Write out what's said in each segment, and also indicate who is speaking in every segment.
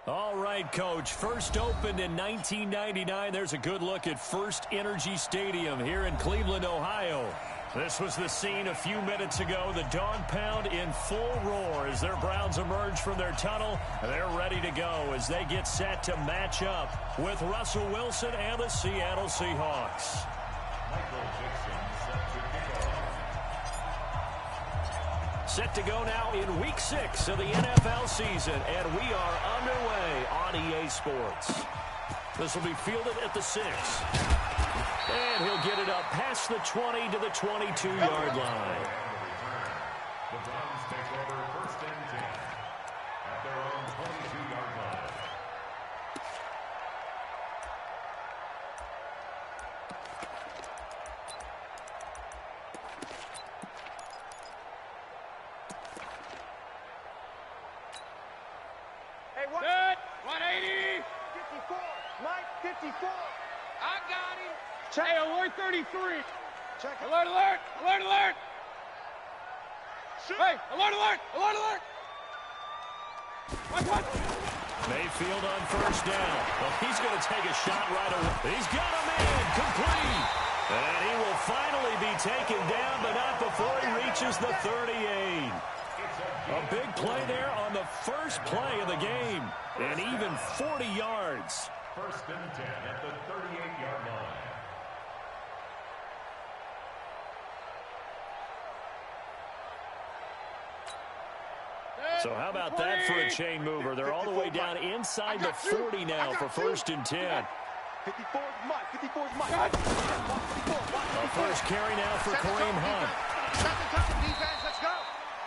Speaker 1: All right, Coach. First opened in 1999. There's a good look at First Energy Stadium here in Cleveland, Ohio. This was the scene a few minutes ago. The dog pound in full roar as their Browns emerge from their tunnel. They're ready to go as they get set to match up with Russell Wilson and the Seattle Seahawks. Set to go now in Week 6 of the NFL season, and we are underway on EA Sports. This will be fielded at the 6. And he'll get it up past the 20 to the 22-yard line.
Speaker 2: The Browns take over 1st and 10 at their own 22-yard line.
Speaker 3: Hey, what?
Speaker 4: Good. 180.
Speaker 3: 54. Mike, 54.
Speaker 4: I got him.
Speaker 3: Check.
Speaker 4: Hey, alert 33.
Speaker 3: Check it.
Speaker 4: Alert, alert. Alert, alert. Hey, alert, alert. Alert, alert. What?
Speaker 1: Mayfield on 1st down. Well, he's going to take a shot right away. He's got a man complete. And he will finally be taken down, but not before he reaches the 38. A big play there on the first play of the game. And even 40 yards.
Speaker 2: 1st and 10 at the 38-yard line.
Speaker 1: So how about that for a chain mover? They're all the way down inside the 40 now for 1st and 10.
Speaker 3: 54 Mike. 54 Mike.
Speaker 1: A first carry now for Kareem Hunt.
Speaker 3: Defense, let's go.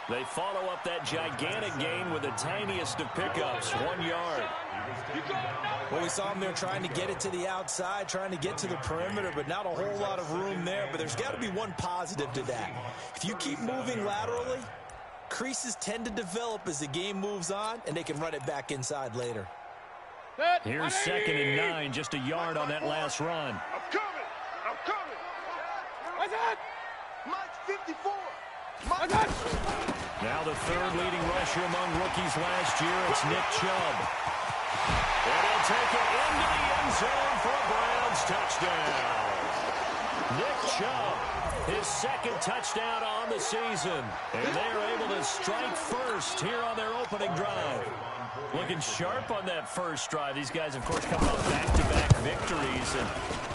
Speaker 1: They follow up that gigantic gain with the tiniest of pickups, 1 yard.
Speaker 5: Well, we saw him there trying to get it to the outside, trying to get to the perimeter, but not a whole lot of room there. But there's got to be one positive to that. If you keep moving laterally, creases tend to develop as the game moves on, and they can run it back inside later.
Speaker 1: Here's 2nd and 9, just a yard on that last run.
Speaker 3: I'm coming. I'm coming.
Speaker 4: What's that?
Speaker 3: Mike, 54.
Speaker 4: What's that?
Speaker 1: Now the 3rd leading rusher among rookies last year, it's Nick Chubb. And he'll take it into the end zone for a Browns touchdown. Nick Chubb, his 2nd touchdown on the season. And they are able to strike first here on their opening drive. Looking sharp on that first drive. These guys, of course, come off back-to-back victories. And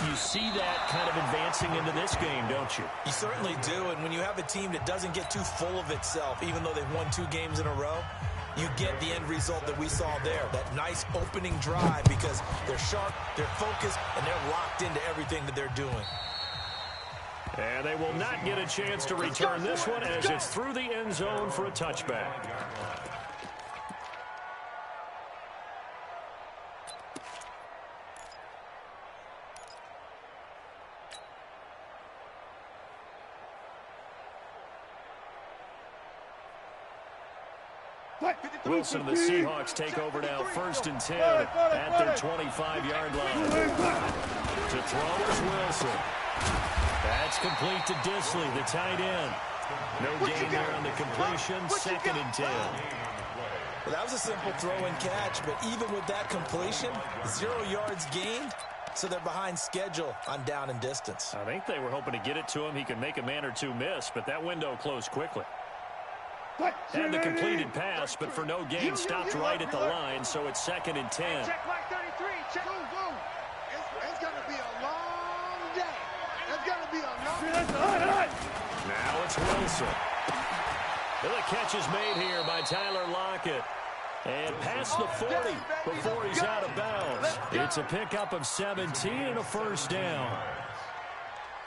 Speaker 1: you see that kind of advancing into this game, don't you?
Speaker 5: You certainly do, and when you have a team that doesn't get too full of itself, even though they've won 2 games in a row, you get the end result that we saw there, that nice opening drive, because they're sharp, they're focused, and they're locked into everything that they're doing.
Speaker 1: And they will not get a chance to return this one as it's through the end zone for a touchback. Wilson and the Seahawks take over now 1st and 10 at their 25-yard line. To throw is Wilson. That's complete to Disley, the tight end. No gain there on the completion, 2nd and 10.
Speaker 5: Well, that was a simple throw and catch, but even with that completion, 0 yards gained, so they're behind schedule on down and distance.
Speaker 1: I think they were hoping to get it to him. He could make a man or 2 miss, but that window closed quickly. And the completed pass, but for no gain, stopped right at the line, so it's 2nd and 10.
Speaker 3: Check Mike 33. Check. It's going to be a long day. It's going to be a long day.
Speaker 1: Now it's Wilson. The catch is made here by Tyler Lockett. And past the 40 before he's out of bounds. It's a pickup of 17 and a 1st down.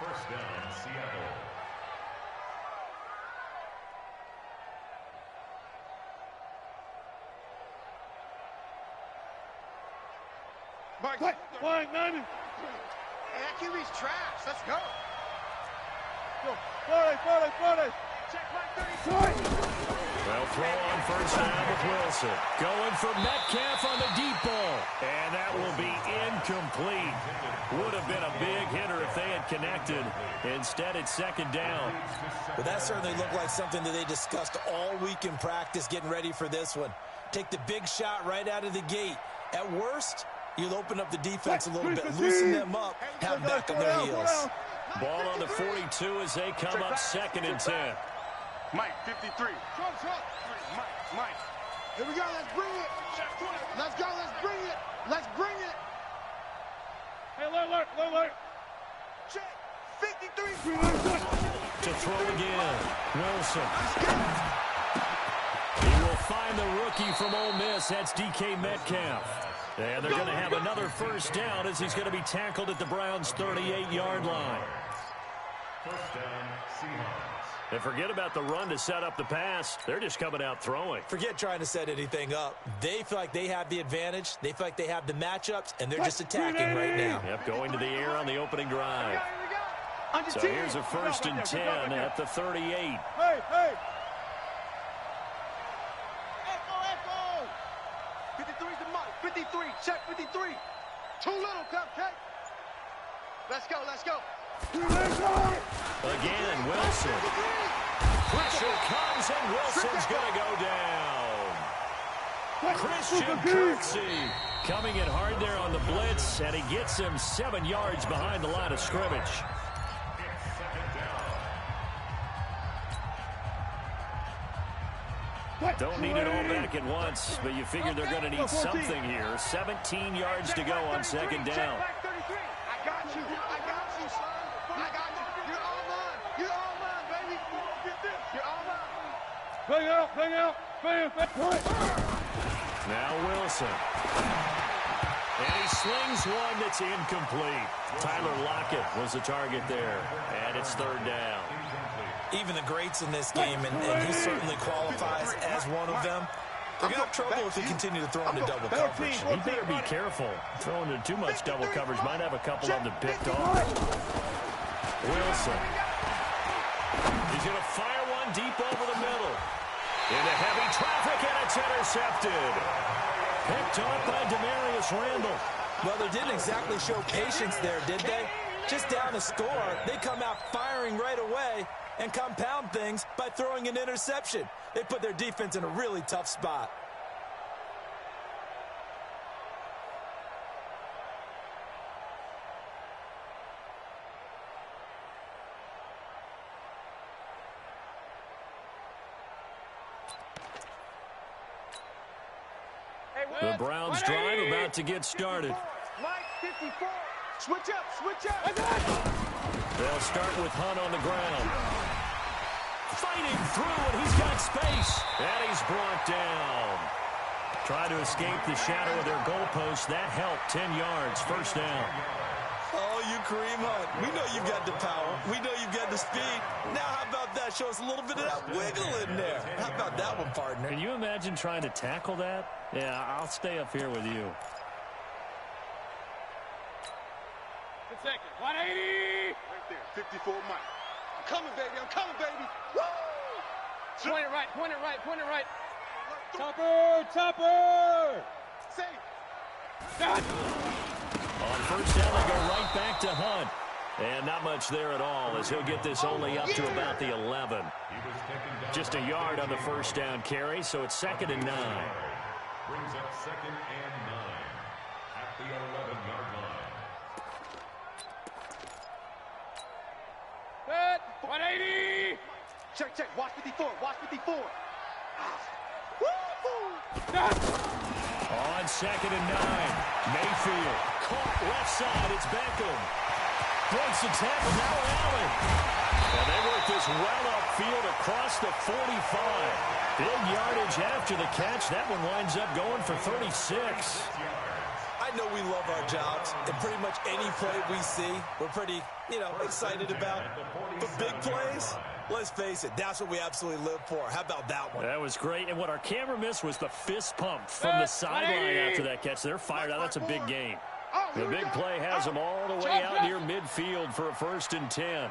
Speaker 2: 1st down, Seattle.
Speaker 3: Mike,
Speaker 4: Mike, 90.
Speaker 3: Hey, that QB's trash. Let's go.
Speaker 4: Go. 40.
Speaker 3: Check Mike 33.
Speaker 1: Well, throw on 1st down with Wilson. Going for Metcalf on the deep ball. And that will be incomplete. Would have been a big hitter if they had connected. Instead, it's 2nd down.
Speaker 5: But that certainly looked like something that they discussed all week in practice getting ready for this one. Take the big shot right out of the gate. At worst, you'll open up the defense a little bit, loosen them up, have them back on their heels.
Speaker 1: Ball on the 42 as they come up 2nd and 10.
Speaker 3: Mike, 53. Mike. Here we go. Let's bring it. Let's go. Let's bring it. Let's bring it.
Speaker 4: Hey, alert.
Speaker 3: Check. 53.
Speaker 1: To throw again. Wilson. He will find the rookie from Ole Miss. That's DK Metcalf. And they're going to have another first down as he's going to be tackled at the Browns' 38-yard line.
Speaker 2: First down, Seahawks.
Speaker 1: And forget about the run to set up the pass. They're just coming out throwing.
Speaker 5: Forget trying to set anything up. They feel like they have the advantage. They feel like they have the matchups, and they're just attacking right now.
Speaker 1: Yep, going to the air on the opening drive. So here's a 1st and 10 at the 38.
Speaker 4: Hey.
Speaker 3: Echo. 53's the Mike. 53. Check 53. Too little, Cupcake. Let's go.
Speaker 1: Again, Wilson. Pressure comes, and Wilson's going to go down. Christian Kirksey coming in hard there on the blitz, and he gets him 7 yards behind the line of scrimmage. Don't need it all back at once, but you figure they're going to need something here. 17 yards to go on 2nd down.
Speaker 3: I got you, son. I got you. You're all mine, baby. You're all mine.
Speaker 4: Bring out.
Speaker 1: Now Wilson. And he slings one that's incomplete. Tyler Lockett was the target there, and it's 3rd down.
Speaker 5: Even the greats in this game, and he certainly qualifies as one of them, they're going to have trouble if they continue to throw into double coverage.
Speaker 1: He better be careful. Throwing into too much double coverage might have a couple of them picked off. Wilson. He's going to fire one deep over the middle. Into heavy traffic, and it's intercepted. Picked off by Demarius Randall.
Speaker 5: Well, they didn't exactly show patience there, did they? Just down a score, they come out firing right away and compound things by throwing an interception. They put their defense in a really tough spot.
Speaker 1: The Browns drive about to get started.
Speaker 3: Mike, 54. Switch up.
Speaker 1: They'll start with Hunt on the ground. Fighting through, and he's got space. And he's brought down. Try to escape the shadow of their goalpost. That helped. 10 yards. First down.
Speaker 5: Oh, you Kareem Hunt. We know you've got the power. We know you've got the speed. Now how about that? Show us a little bit of that wiggle in there. How about that one, partner?
Speaker 1: Can you imagine trying to tackle that? Yeah, I'll stay up here with you.
Speaker 4: Good second. 180.
Speaker 3: Right there, 54 Mike. I'm coming, baby. Woo!
Speaker 4: Point it right. Topper.
Speaker 3: Safe.
Speaker 4: Done.
Speaker 1: On first down, they go right back to Hunt. And not much there at all, as he'll get this only up to about the 11. Just a yard on the first down carry, so it's 2nd and 9.
Speaker 2: Brings up 2nd and 9 at the 11-yard line.
Speaker 4: Set. 180.
Speaker 3: Check. Watch 54.
Speaker 4: Done.
Speaker 1: On 2nd and 9, Mayfield caught left side. It's Beckham. Breaks the tackle, now Allen. And they work this well upfield across the 45. Big yardage after the catch. That one winds up going for 36.
Speaker 5: I know we love our jobs, and pretty much any play we see, we're pretty, excited about. But big plays, let's face it, that's what we absolutely live for. How about that one?
Speaker 1: That was great. And what our camera missed was the fist pump from the sideline after that catch. They're fired out. That's a big game. The big play has them all the way out near midfield for a 1st and 10.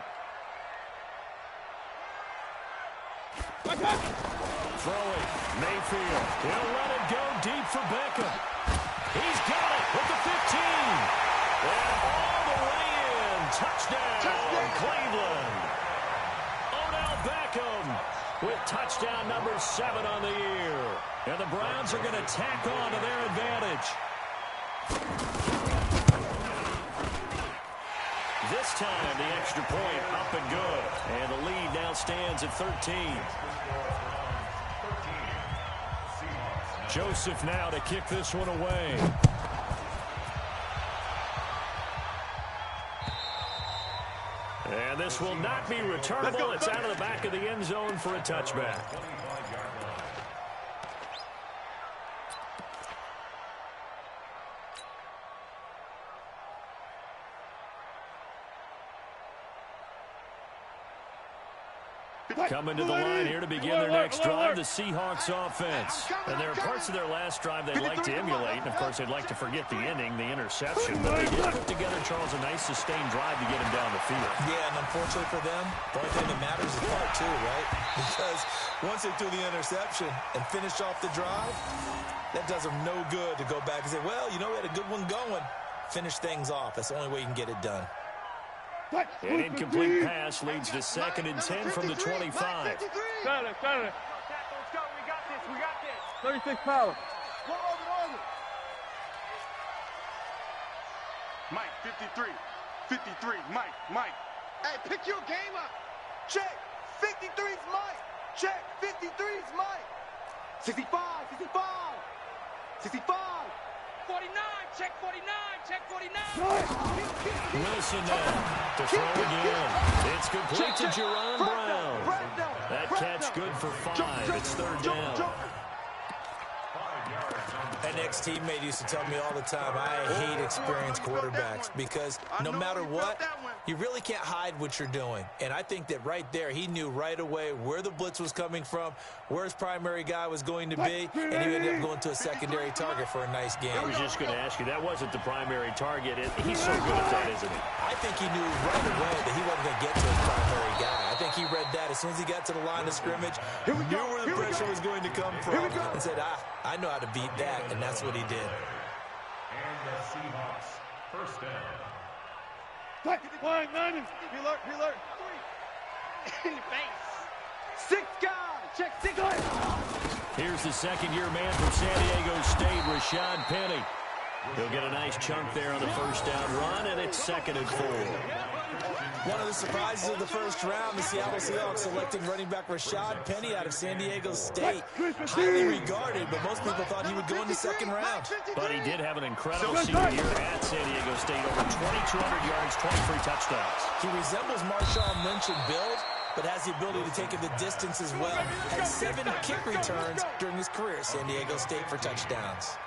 Speaker 1: Throwing, Mayfield. He'll let it go deep for Beckham. He's got it with the 15. And all the way in. Touchdown, Cleveland. Odell Beckham with touchdown number 7 on the year. And the Browns are going to tack on to their advantage. This time, the extra point up and good. And the lead now stands at 13. Joseph now to kick this one away. And this will not be returnable. It's out of the back of the end zone for a touchback. Coming to the line here to begin their next drive, the Seahawks offense. And there are parts of their last drive they'd like to emulate, and of course they'd like to forget the inning, the interception. But they did put together, Charles, a nice sustained drive to get him down the field.
Speaker 5: Yeah, and unfortunately for them, the only thing that matters is part two, right? Because once they threw the interception and finished off the drive, that does them no good to go back and say, well, you know, we had a good one going. Finish things off. That's the only way you can get it done.
Speaker 1: An incomplete pass leads to 2nd and 10 from the 25.
Speaker 4: Got it.
Speaker 3: Let's go. We got this.
Speaker 4: 36 power.
Speaker 3: Mike, 53. Mike. Hey, pick your game up. Check. 53's Mike. Check. 53's Mike. 65.
Speaker 4: 49. Check 49.
Speaker 1: Wilson now to throw again. It's complete to Jerron Brown. That catch good for 5. It's 3rd down.
Speaker 5: An ex-teammate used to tell me all the time, I hate experienced quarterbacks because no matter what, you really can't hide what you're doing. And I think that right there, he knew right away where the blitz was coming from, where his primary guy was going to be, and he ended up going to a secondary target for a nice game.
Speaker 1: I was just going to ask you, that wasn't the primary target. He's so good at that, isn't he?
Speaker 5: I think he knew right away that he wasn't going to get to his primary guy. I think he read that as soon as he got to the line of scrimmage, he knew where the pressure was going to come from, and said, I know how to beat that, and that's what he did.
Speaker 2: And the Seahawks, first down.
Speaker 4: Flying 90.
Speaker 3: He alert. In the face. 6 guys. Check 6 guys.
Speaker 1: Here's the second-year man from San Diego State, Rashad Penny. He'll get a nice chunk there on the first down run, and it's 2nd and 4.
Speaker 5: One of the surprises of the first round, the Seattle Seahawks selecting running back Rashad Penny out of San Diego State. Highly regarded, but most people thought he would go in the 2nd round.
Speaker 1: But he did have an incredible senior year at San Diego State, over 2,200 yards, 23 touchdowns.
Speaker 5: He resembles Marshawn Lynch in build, but has the ability to take it the distance as well. Had 7 kick returns during his career at San Diego State for touchdowns.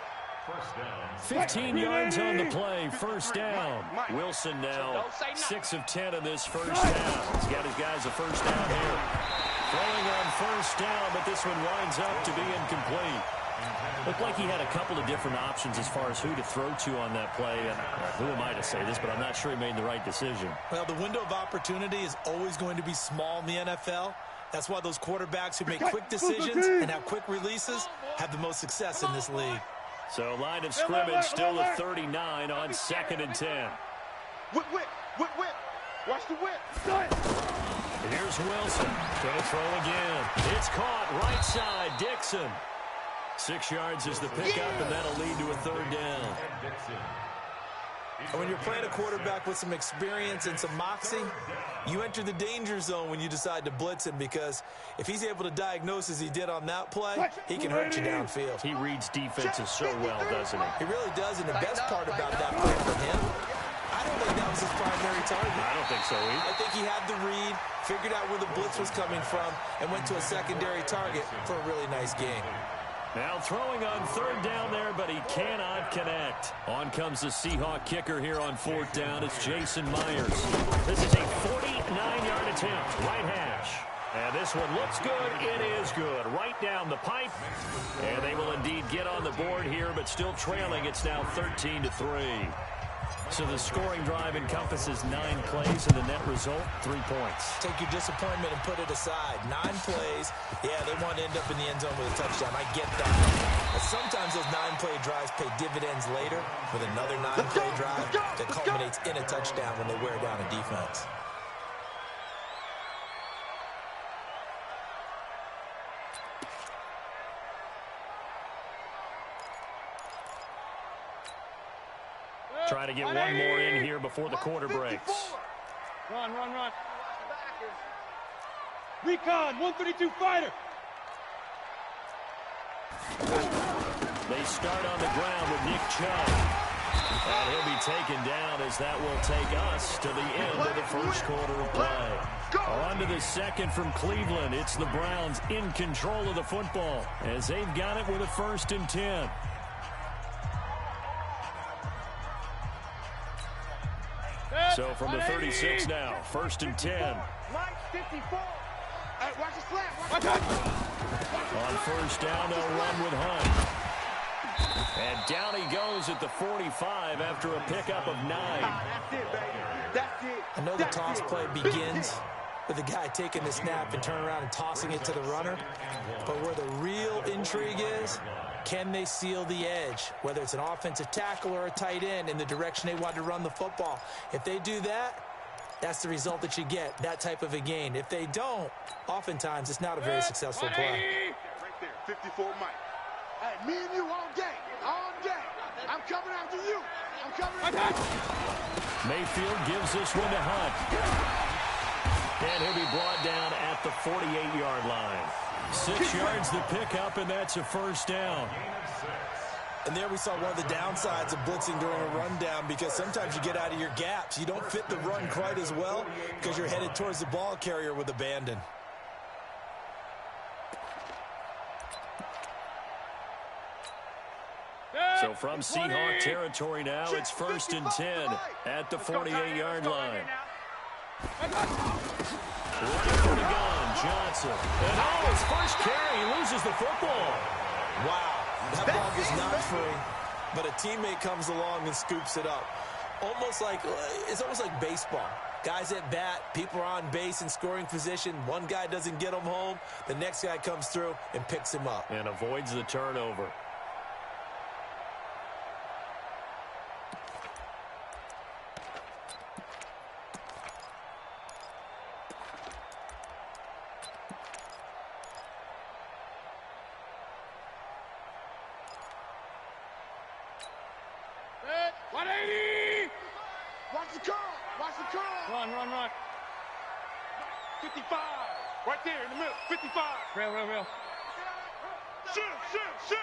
Speaker 1: 15 yards on the play, first down. Wilson now 6 of 10 in this first down. He's got his guys a first down here. Throwing on first down, but this one winds up to be incomplete. Looked like he had a couple of different options as far as who to throw to on that play. And who am I to say this, but I'm not sure he made the right decision.
Speaker 5: Well, the window of opportunity is always going to be small in the NFL. That's why those quarterbacks who make quick decisions and have quick releases have the most success in this league.
Speaker 1: So line of scrimmage still at 39 on 2nd and 10.
Speaker 3: Whip. Watch the whip.
Speaker 1: Here's Wilson. Going to throw again. It's caught right side. Dixon. 6 yards is the pickup, and that'll lead to a 3rd down.
Speaker 5: And when you're playing a quarterback with some experience and some moxie, you enter the danger zone when you decide to blitz him, because if he's able to diagnose as he did on that play, he can hurt you downfield.
Speaker 1: He reads defenses so well, doesn't he?
Speaker 5: He really does, and the best part about that play for him, I don't think that was his primary target.
Speaker 1: I don't think so either.
Speaker 5: I think he had the read, figured out where the blitz was coming from, and went to a secondary target for a really nice game.
Speaker 1: Now throwing on 3rd down there, but he cannot connect. On comes the Seahawk kicker here on 4th down. It's Jason Myers. This is a 49-yard attempt, right hash. And this one looks good. It is good. Right down the pipe. And they will indeed get on the board here, but still trailing. It's now 13-3. So the scoring drive encompasses 9 plays, and the net result, 3 points.
Speaker 5: Take your disappointment and put it aside. 9 plays. Yeah, they want to end up in the end zone with a touchdown. I get that. But sometimes those 9-play drives pay dividends later with another 9-play drive that culminates in a touchdown when they wear down a defense.
Speaker 1: Try to get one more in here before the quarter breaks.
Speaker 4: Run. Recon, 132 fighter.
Speaker 1: They start on the ground with Nick Chubb. And he'll be taken down as that will take us to the end of the first quarter of play. On to the second from Cleveland. It's the Browns in control of the football as they've got it with a 1st and 10. So from the 36 now, 1st and 10.
Speaker 3: Mike, 54. Hey, watch the slant.
Speaker 1: On 1st down, they'll run with Hunt. And down he goes at the 45 after a pickup of 9.
Speaker 3: That's it, baby. That's it.
Speaker 5: I know the toss play begins with the guy taking the snap and turning around and tossing it to the runner. But where the real intrigue is, can they seal the edge, whether it's an offensive tackle or a tight end, in the direction they want to run the football? If they do that, that's the result that you get, that type of a gain. If they don't, oftentimes it's not a very successful play.
Speaker 3: Right there, 54 Mike. Hey, me and you all day. All day. I'm coming after you. I'm coming after you.
Speaker 1: Mayfield gives this one to Hunt. And he'll be brought down at the 48-yard line. 6 yards the pickup, and that's a 1st down.
Speaker 5: And there we saw one of the downsides of blitzing during a rundown, because sometimes you get out of your gaps. You don't fit the run quite as well because you're headed towards the ball carrier with abandon.
Speaker 1: So from Seahawk territory now, it's 1st and 10 at the 48-yard line. Right from the gun, Johnson. And his first carry, he loses the football.
Speaker 5: Wow, that ball is not free, but a teammate comes along and scoops it up. It's almost like baseball. Guys at bat, people are on base in scoring position. One guy doesn't get him home. The next guy comes through and picks him up.
Speaker 1: And avoids the turnover.
Speaker 4: Run. 55. Right there in the middle. 55. Real. Shoot.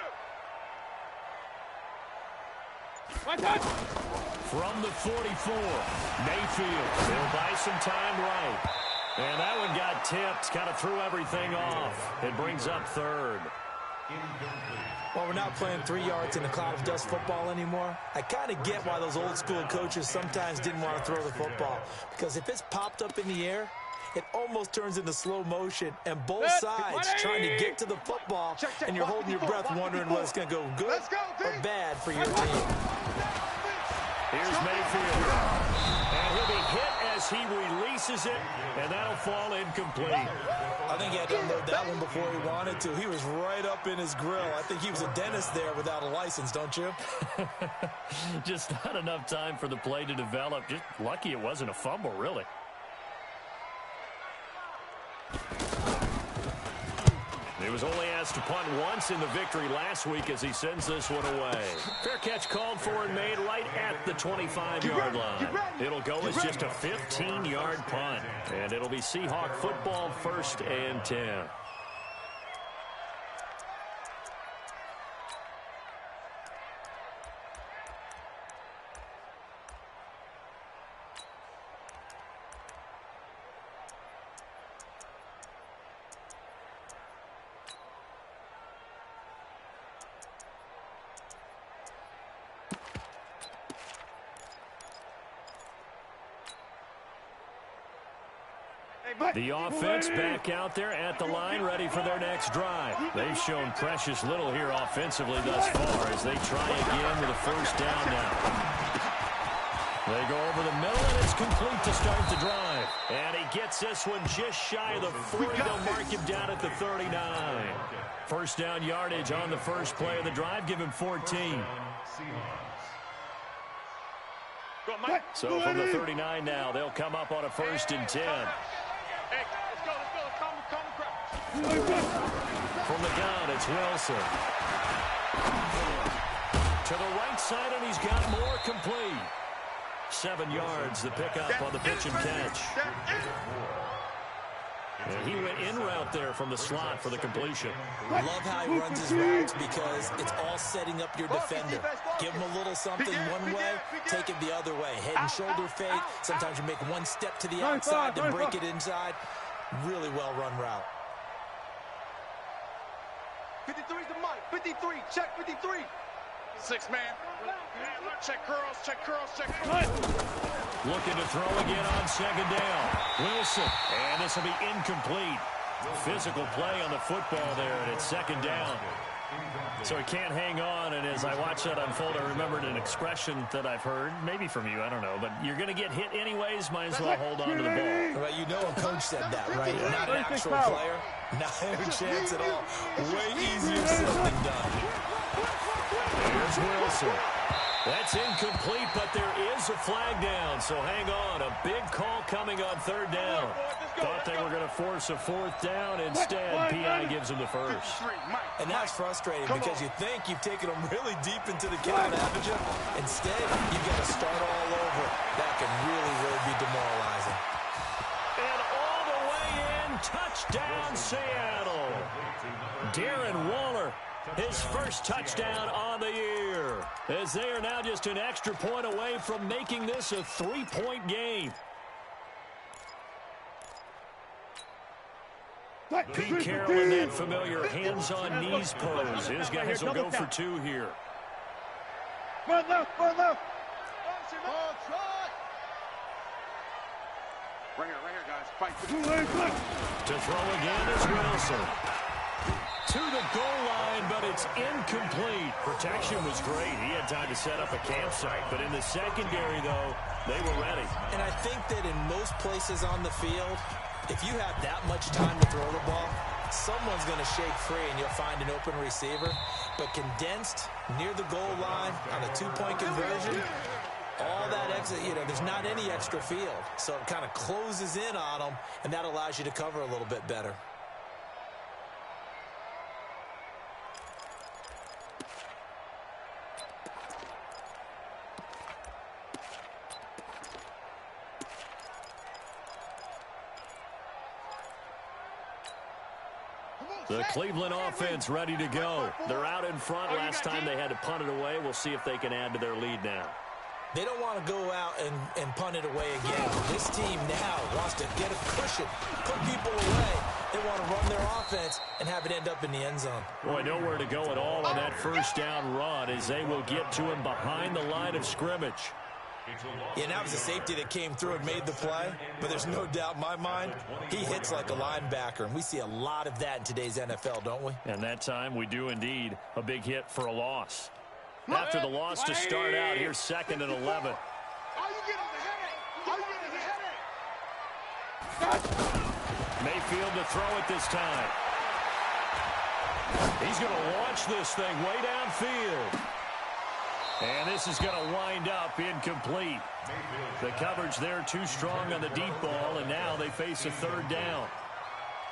Speaker 4: Right touch.
Speaker 1: From the 44, Mayfield. They'll buy some time right. And that one got tipped. Kind of threw everything off. It brings up 3rd.
Speaker 5: Well, we're not playing 3 yards in a cloud of dust football anymore. I kind of get why those old school coaches sometimes didn't want to throw the football, because if it's popped up in the air, it almost turns into slow motion, and both sides trying to get to the football, and you're holding your breath wondering whether it's going to go good or bad for your team.
Speaker 1: Here's Mayfield. And he'll be hit as he releases it, and that'll fall incomplete.
Speaker 5: I think he had to unload that one before he wanted to. He was right up in his grill. I think he was a dentist there without a license, don't you?
Speaker 1: Just not enough time for the play to develop. Just lucky it wasn't a fumble, really. He was only asked to punt once in the victory last week as he sends this one away. Fair catch called for and made right at the 25-yard line. It'll go as just a 15-yard punt. And it'll be Seahawk football, 1st and 10. The offense back out there at the line, ready for their next drive. They've shown precious little here offensively thus far as they try again with a 1st down now. They go over the middle, and it's complete to start the drive. And he gets this one just shy of the 40. They'll mark him down at the 39. 1st down yardage on the first play of the drive. Give him 14. So from the 39 now, they'll come up on a 1st and 10.
Speaker 4: Hey, let's go. Come.
Speaker 1: From the gun, it's Wilson. To the right side, and he's got more complete. 7 yards, the pickup on the pitch and catch. And he went in route there from the slot for the completion.
Speaker 5: Love how he runs his routes because it's all setting up your defender. Give him a little something one way, take it the other way. Head and shoulder fake. Sometimes you make one step to the outside to break it inside. Really well-run route.
Speaker 3: 53 to Mike. 53. Check 53.
Speaker 4: 6 man. Check curls, check curls, check curls.
Speaker 1: Looking to throw again on second down. Wilson. And this will be incomplete. Physical play on the football there, and it's second down. So he can't hang on, and as I watch that unfold, I remembered an expression that I've heard, maybe from you, I don't know, but you're going to get hit anyways, might as well hold on to the ball.
Speaker 5: Well, you know a coach said that, right? Not an actual player. Not a chance at all. Way easier said than done.
Speaker 1: Here's Wilson. That's incomplete, but there is a flag down, so hang on. A big call coming on third down. Thought they were going to force a fourth down. Instead, P.I. gives him the first.
Speaker 5: And that's frustrating because you think you've taken them really deep into the count, haven't you? Instead, you've got to start all over. That can really, really be demoralizing.
Speaker 1: And all the way in, touchdown Seattle. Darren Waller, his first touchdown on the year, as they are now just an extra point away from making this a 3-point game. Pete Carroll in that familiar hands-on knees pose. His guys will go for 2 here.
Speaker 4: Run left, run left. Right here, guys. Fight.
Speaker 1: To throw again is Wilson. To the goal line, but it's incomplete. Protection was great. He had time to set up a campsite, but in the secondary, though, they were ready.
Speaker 5: And I think that in most places on the field, if you have that much time to throw the ball, someone's going to shake free and you'll find an open receiver. But condensed near the goal line on a 2-point conversion, all that exit, there's not any extra field. So it kind of closes in on them, and that allows you to cover a little bit better.
Speaker 1: The Cleveland offense ready to go. They're out in front. Last time they had to punt it away. We'll see if they can add to their lead now.
Speaker 5: They don't want to go out and punt it away again. This team now wants to get a cushion, put people away. They want to run their offense and have it end up in the end zone.
Speaker 1: Boy, nowhere to go at all on that first down run as they will get to him behind the line of scrimmage.
Speaker 5: Yeah, that was a safety that came through and made the play, but there's no doubt in my mind he hits like a linebacker, and we see a lot of that in today's NFL, don't we?
Speaker 1: And that time we do indeed. A big hit for a loss. After the loss to start out, here's 2nd and 11.
Speaker 3: Are you getting the headache? Are you getting the headache?
Speaker 1: Mayfield to throw it this time. He's going to launch this thing way downfield. And this is going to wind up incomplete. The coverage there too strong on the deep ball, and now they face a third down.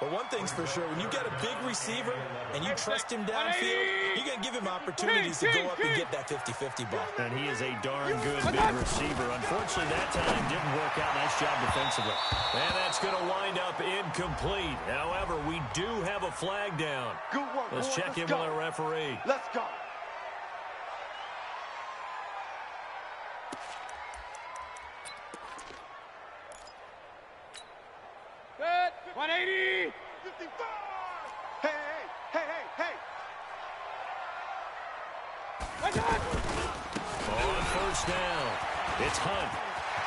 Speaker 5: But one thing's for sure, when you got a big receiver and you trust him downfield, you're going to give him opportunities to go up and get that 50-50 ball.
Speaker 1: And he is a darn good big receiver. Unfortunately, that time didn't work out. Nice job defensively. And that's going to wind up incomplete. However, we do have a flag down.
Speaker 3: Good work.
Speaker 1: Let's check in with our referee.
Speaker 3: Let's go.
Speaker 4: Good. 180.
Speaker 3: 55. Hey.
Speaker 1: On first down, it's Hunt.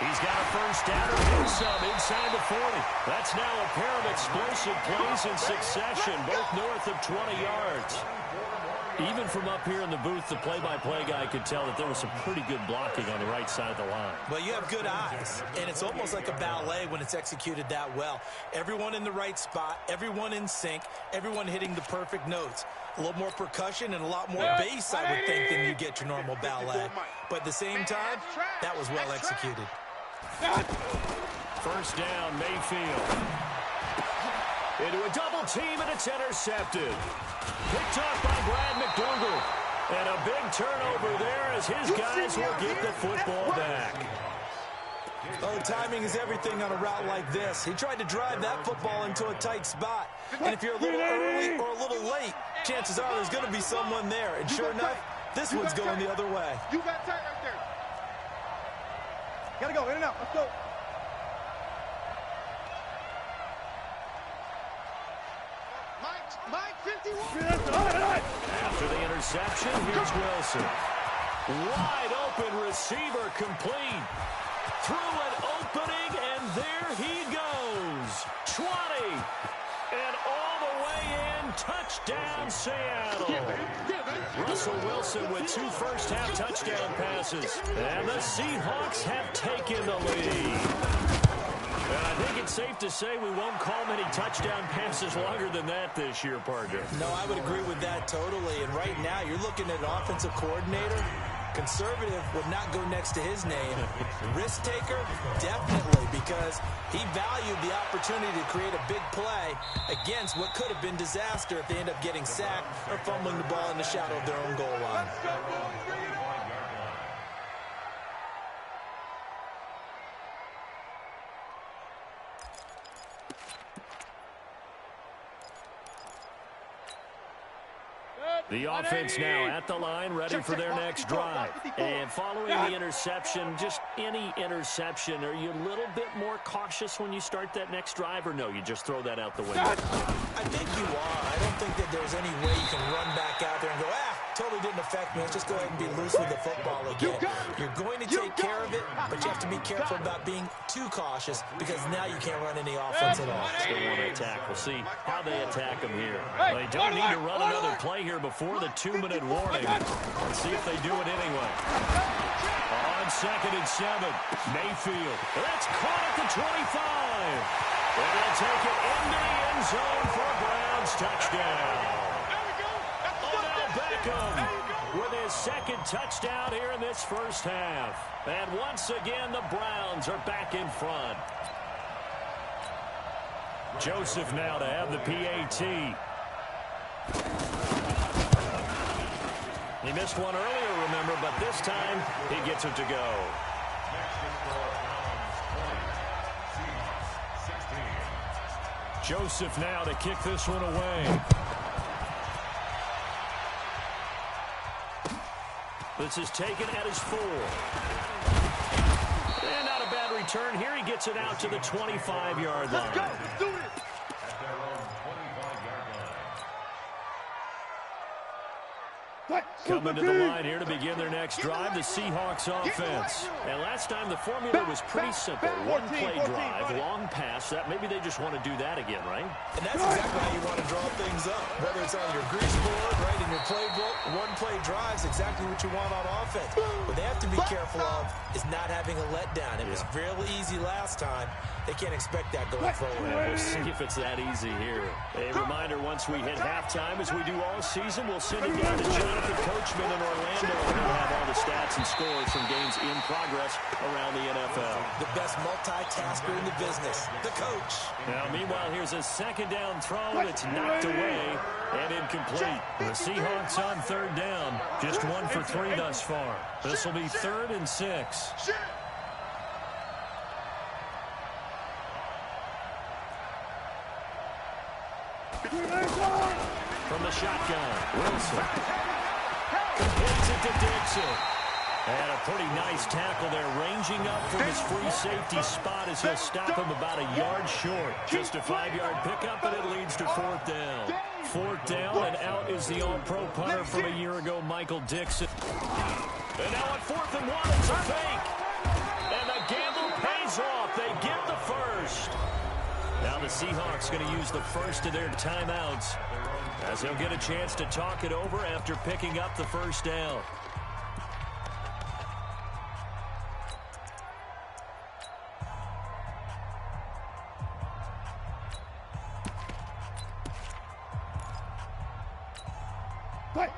Speaker 1: He's got a first down and then some inside the 40. That's now a pair of explosive plays in succession, both north of 20 yards. Even from up here in the booth, the play-by-play guy could tell that there was some pretty good blocking on the right side of the line.
Speaker 5: Well, you have good eyes, and it's almost like a ballet when it's executed that well. Everyone in the right spot, everyone in sync, everyone hitting the perfect notes. A little more percussion and a lot more bass, I would think, than you get your normal ballet. But at the same time, that was well executed.
Speaker 1: First down, Mayfield. Into a double team, and it's intercepted. Picked off by Brad McDougal. And a big turnover there as his guys will get the football back.
Speaker 5: Oh, timing is everything on a route like this. He tried to drive that football into a tight spot. And if you're a little early or a little late, chances are there's going to be someone there. And sure enough, this one's going the other way.
Speaker 3: You got tight right there. Gotta go, in and out. Let's go. Mike 51.
Speaker 1: After the interception, here's Wilson. Wide open receiver complete. Through an opening, and there he goes. 20. And all the way in. Touchdown, Seattle. Russell Wilson with 2 first-half touchdown passes. And the Seahawks have taken the lead. And I think it's safe to say we won't call many touchdown passes longer than that this year, partner.
Speaker 5: No, I would agree with that totally. And right now, you're looking at an offensive coordinator. Conservative would not go next to his name. Risk taker, definitely, because he valued the opportunity to create a big play against what could have been disaster if they end up getting sacked or fumbling the ball in the shadow of their own goal line.
Speaker 1: The offense now at the line, ready for their next drive. And following the interception, just any interception, are you a little bit more cautious when you start that next drive, or no, you just throw that out the window?
Speaker 5: I think you are. I don't think that there's any way you can run back out there and go, totally didn't affect me. Let's just go ahead and be loose with the football again. You're going to take care of it, but you have to be careful about being too cautious because now you can't run any offense at all.
Speaker 1: Still want to attack. We'll see how they attack them here. They don't need to run another play here before the 2-minute warning. Let's see if they do it anyway. On 2nd and 7, Mayfield. That's caught at the 25. And they'll take it into the end zone for a Browns touchdown. Beckham with his 2nd touchdown here in this first half. And once again, the Browns are back in front. Joseph now to have the PAT. He missed one earlier, remember, but this time he gets it to go. Joseph now to kick this one away. This is taken at his 4. And not a bad return here. He gets it out to the 25-yard line.
Speaker 3: Let's go. Do it.
Speaker 1: Coming to the line here to begin their next drive, the Seahawks offense. And last time the formula was pretty simple. One-play drive, long pass. That maybe they just want to do that again, right?
Speaker 5: And that's exactly how you want to draw things up. Whether it's on your grease board, right, in your playbook, one-play drive is exactly what you want on offense. What they have to be careful of is not having a letdown. It was really easy last time. They can't expect that going forward.
Speaker 1: We'll see if it's that easy here. A reminder, once we hit halftime, as we do all season, we'll send it down to Jonathan Coachman in Orlando. And he'll have all the stats and scores from games in progress around the NFL.
Speaker 5: The best multitasker in the business, the coach.
Speaker 1: Now, meanwhile, here's a 2nd down throw. It's knocked away and incomplete. The Seahawks on 3rd down. Just 1 for 3 thus far. This will be 3rd and 6. From the shotgun, Wilson. Hits it to Dixon. And a pretty nice tackle there, ranging up from his free safety spot as he'll stop him about a yard short. Just a 5-yard pickup, and it leads to 4th down. 4th down, and out is the all-pro punter from a year ago, Michael Dixon. And now on 4th and 1, it's a fake. And the gamble pays off. They get the first. Now the Seahawks going to use the first of their timeouts as they'll get a chance to talk it over after picking up the first down.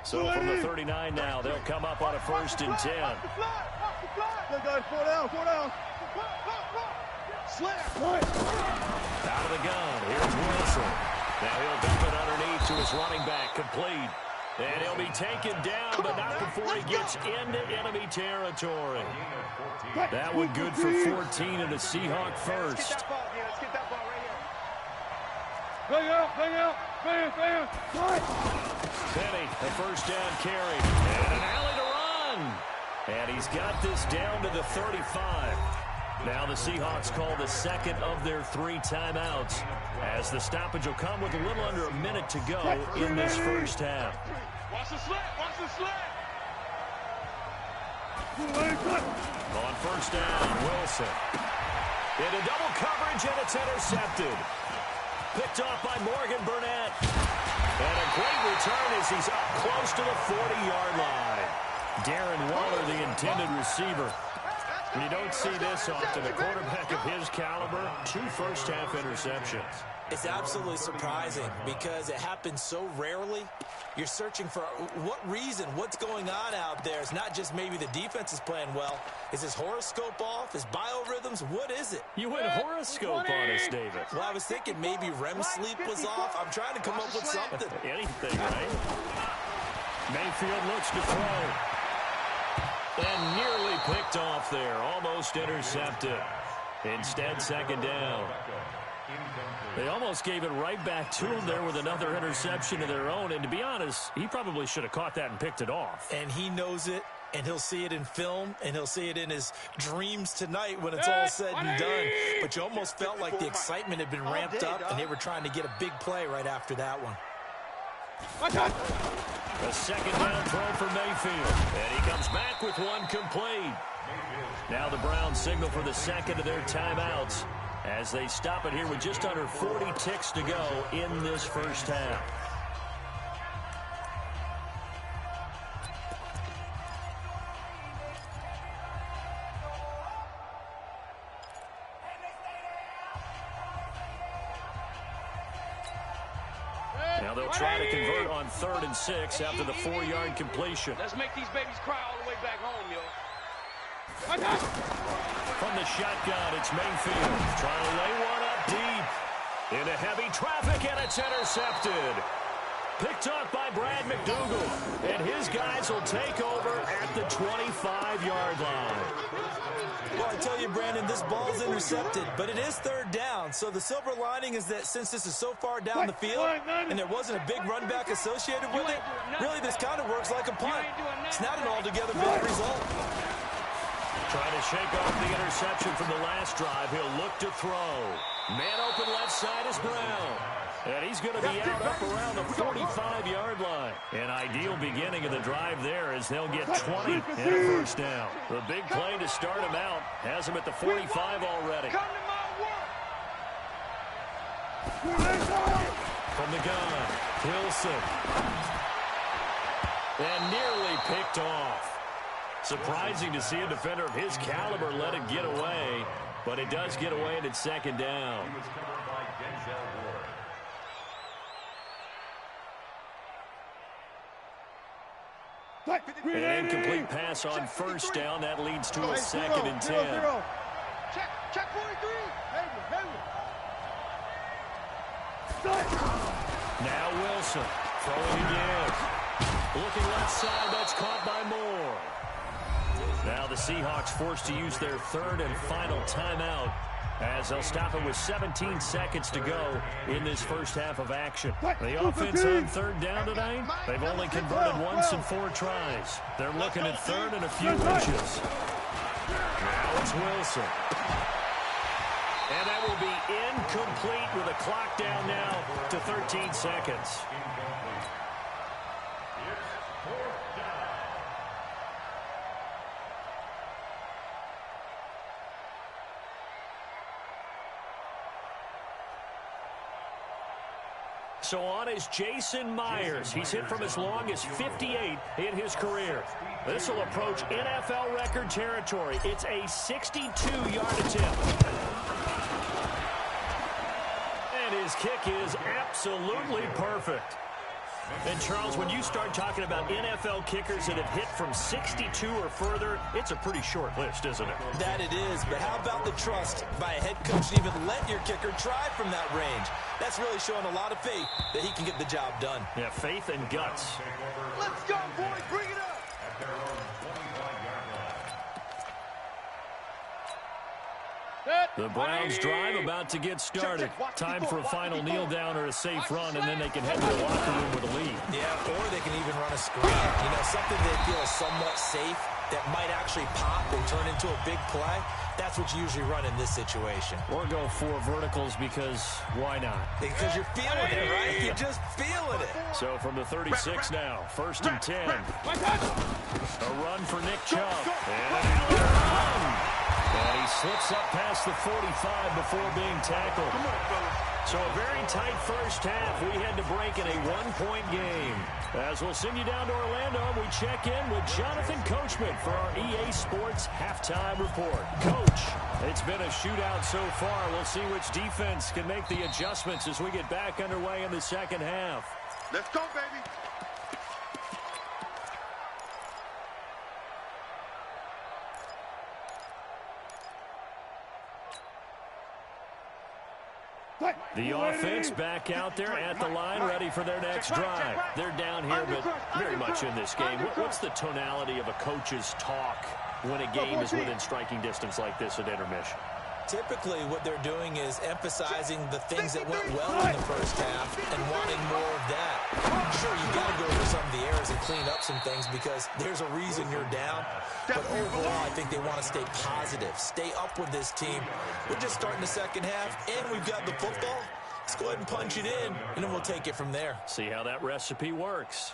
Speaker 1: So from the 39 now, they'll come up on a 1st and 10.
Speaker 3: Look, guys, 4 down.
Speaker 1: Out of the gun, here's Wilson. Now he'll dump it underneath to his running back, complete. And he'll be taken down, but not before he gets into enemy territory. That one good for 14 and a Seahawk first.
Speaker 3: Let's get that ball, Let's get that ball right here.
Speaker 1: Penny, a first down carry. And an alley to run. And he's got this down to the 35. Now the Seahawks call the second of their 3 timeouts, as the stoppage will come with a little under a minute to go in this first half.
Speaker 3: Watch the slant. Watch the slant.
Speaker 1: On first down, Wilson. Into double coverage, and it's intercepted. Picked off by Morgan Burnett. And a great return as he's up close to the 40-yard line. Darren Waller, the intended receiver. And you don't see this often. A quarterback of his caliber, 2 first-half interceptions.
Speaker 5: It's absolutely surprising because it happens so rarely. You're searching for what reason, what's going on out there. It's not just maybe the defense is playing well. Is his horoscope off? His biorhythms? What is it?
Speaker 1: You went horoscope on us, David.
Speaker 5: Well, I was thinking maybe REM sleep was off. I'm trying to come up with something.
Speaker 1: Anything, right? Mayfield looks to throw. And nearly picked off there. Almost intercepted. Instead, second down. They almost gave it right back to him there with another interception of their own. And to be honest, he probably should have caught that and picked it off.
Speaker 5: And he knows it, and he'll see it in film, and he'll see it in his dreams tonight when it's all said and done. But you almost felt like the excitement had been ramped up, and they were trying to get a big play right after that one.
Speaker 1: A second down throw for Mayfield. And he comes back with one complete. Now the Browns signal for the second of their timeouts as they stop it here with just under 40 ticks to go in this first half. Now they'll try to convert on 3rd and 6 after the 4-yard completion.
Speaker 3: Let's make these babies cry all the way back home, yo.
Speaker 1: From the shotgun, it's Mayfield trying to lay one up deep. Into heavy traffic, and it's intercepted. Picked off by Brad McDougal. And his guys will take over at the 25-yard line.
Speaker 5: Well, I tell you, Brandon, this ball's intercepted, but it is 3rd down. So the silver lining is that since this is so far down the field and there wasn't a big run back associated with it, really this kind of works like a punt. It's not an altogether bad result.
Speaker 1: Trying to shake off the interception from the last drive. He'll look to throw. Man open left side is Brown. And he's going to be out up around the 45-yard line. An ideal beginning of the drive there as they'll get 20 and a first down. The big play to start him out has him at the 45 already. From the gun, Wilson. And nearly picked off. Surprising to see a defender of his caliber let it get away, but it does get away and it's second down. An incomplete pass on first down. That leads to a 2nd and 10.
Speaker 3: Check 43.
Speaker 1: Now Wilson throwing again. Looking left side. That's caught by Moore. Now the Seahawks forced to use their 3rd and final timeout as they'll stop it with 17 seconds to go in this first half of action. The offense on 3rd down tonight, they've only converted once in 4 tries. They're looking at 3rd and a few inches. Now it's Wilson. And that will be incomplete with a clock down now to 13 seconds. So on is Jason Myers. He's hit from as long as 58 in his career. This will approach NFL record territory. It's a 62-yard attempt. And his kick is absolutely perfect. And, Charles, when you start talking about NFL kickers that have hit from 62 or further, it's a pretty short list, isn't it?
Speaker 5: That it is, but how about the trust by a head coach to even let your kicker try from that range? That's really showing a lot of faith that he can get the job done.
Speaker 1: Yeah, faith and guts.
Speaker 3: Let's go, boys. Bring it up.
Speaker 2: At their own 25-yard line.
Speaker 1: The Browns drive about to get started. Time for a final kneel down or a safe run, and then they can head to the locker room with a lead.
Speaker 5: Yeah, or they can even run a screen. You know, something they feel is somewhat safe that might actually pop and turn into a big play. That's what you usually run in this situation.
Speaker 1: Or go 4 verticals because why not?
Speaker 5: Because you're feeling it, right? You're just feeling it.
Speaker 1: So from the 36 now, 1st and 10. A run for Nick Chubb. And he slips up past the 45 before being tackled. So a very tight first half. We had to break in a 1-point game. As we'll send you down to Orlando, we check in with Jonathan Coachman for our EA Sports Halftime Report. Coach, it's been a shootout so far. We'll see which defense can make the adjustments as we get back underway in the second half.
Speaker 3: Let's go, baby.
Speaker 1: The offense back out there at the line, ready for their next drive. They're down here, but very much in this game. What's the tonality of a coach's talk when a game is within striking distance like this at intermission?
Speaker 5: Typically, what they're doing is emphasizing the things that went well in the first half and wanting more of that. Sure, you got to go over some of the errors and clean up some things because there's a reason you're down. But overall, I think they want to stay positive, stay up with this team. We're just starting the second half, and we've got the football. Let's go ahead and punch it in, and then we'll take it from there.
Speaker 1: See how that recipe works.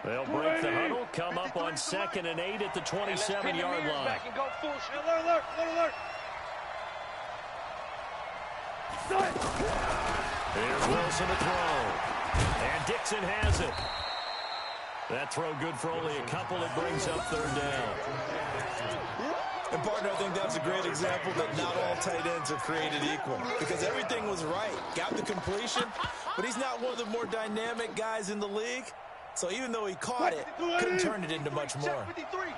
Speaker 1: They'll break the huddle, come up on 2nd and 8 at the 27-yard line. Here's Wilson to throw. And Dixon has it. That throw good for only a couple. It brings up 3rd down.
Speaker 5: And, partner, I think that's a great example that not all tight ends are created equal because everything was right. Got the completion, but he's not one of the more dynamic guys in the league. So even though he caught it, couldn't turn it into much more.
Speaker 3: Check 53.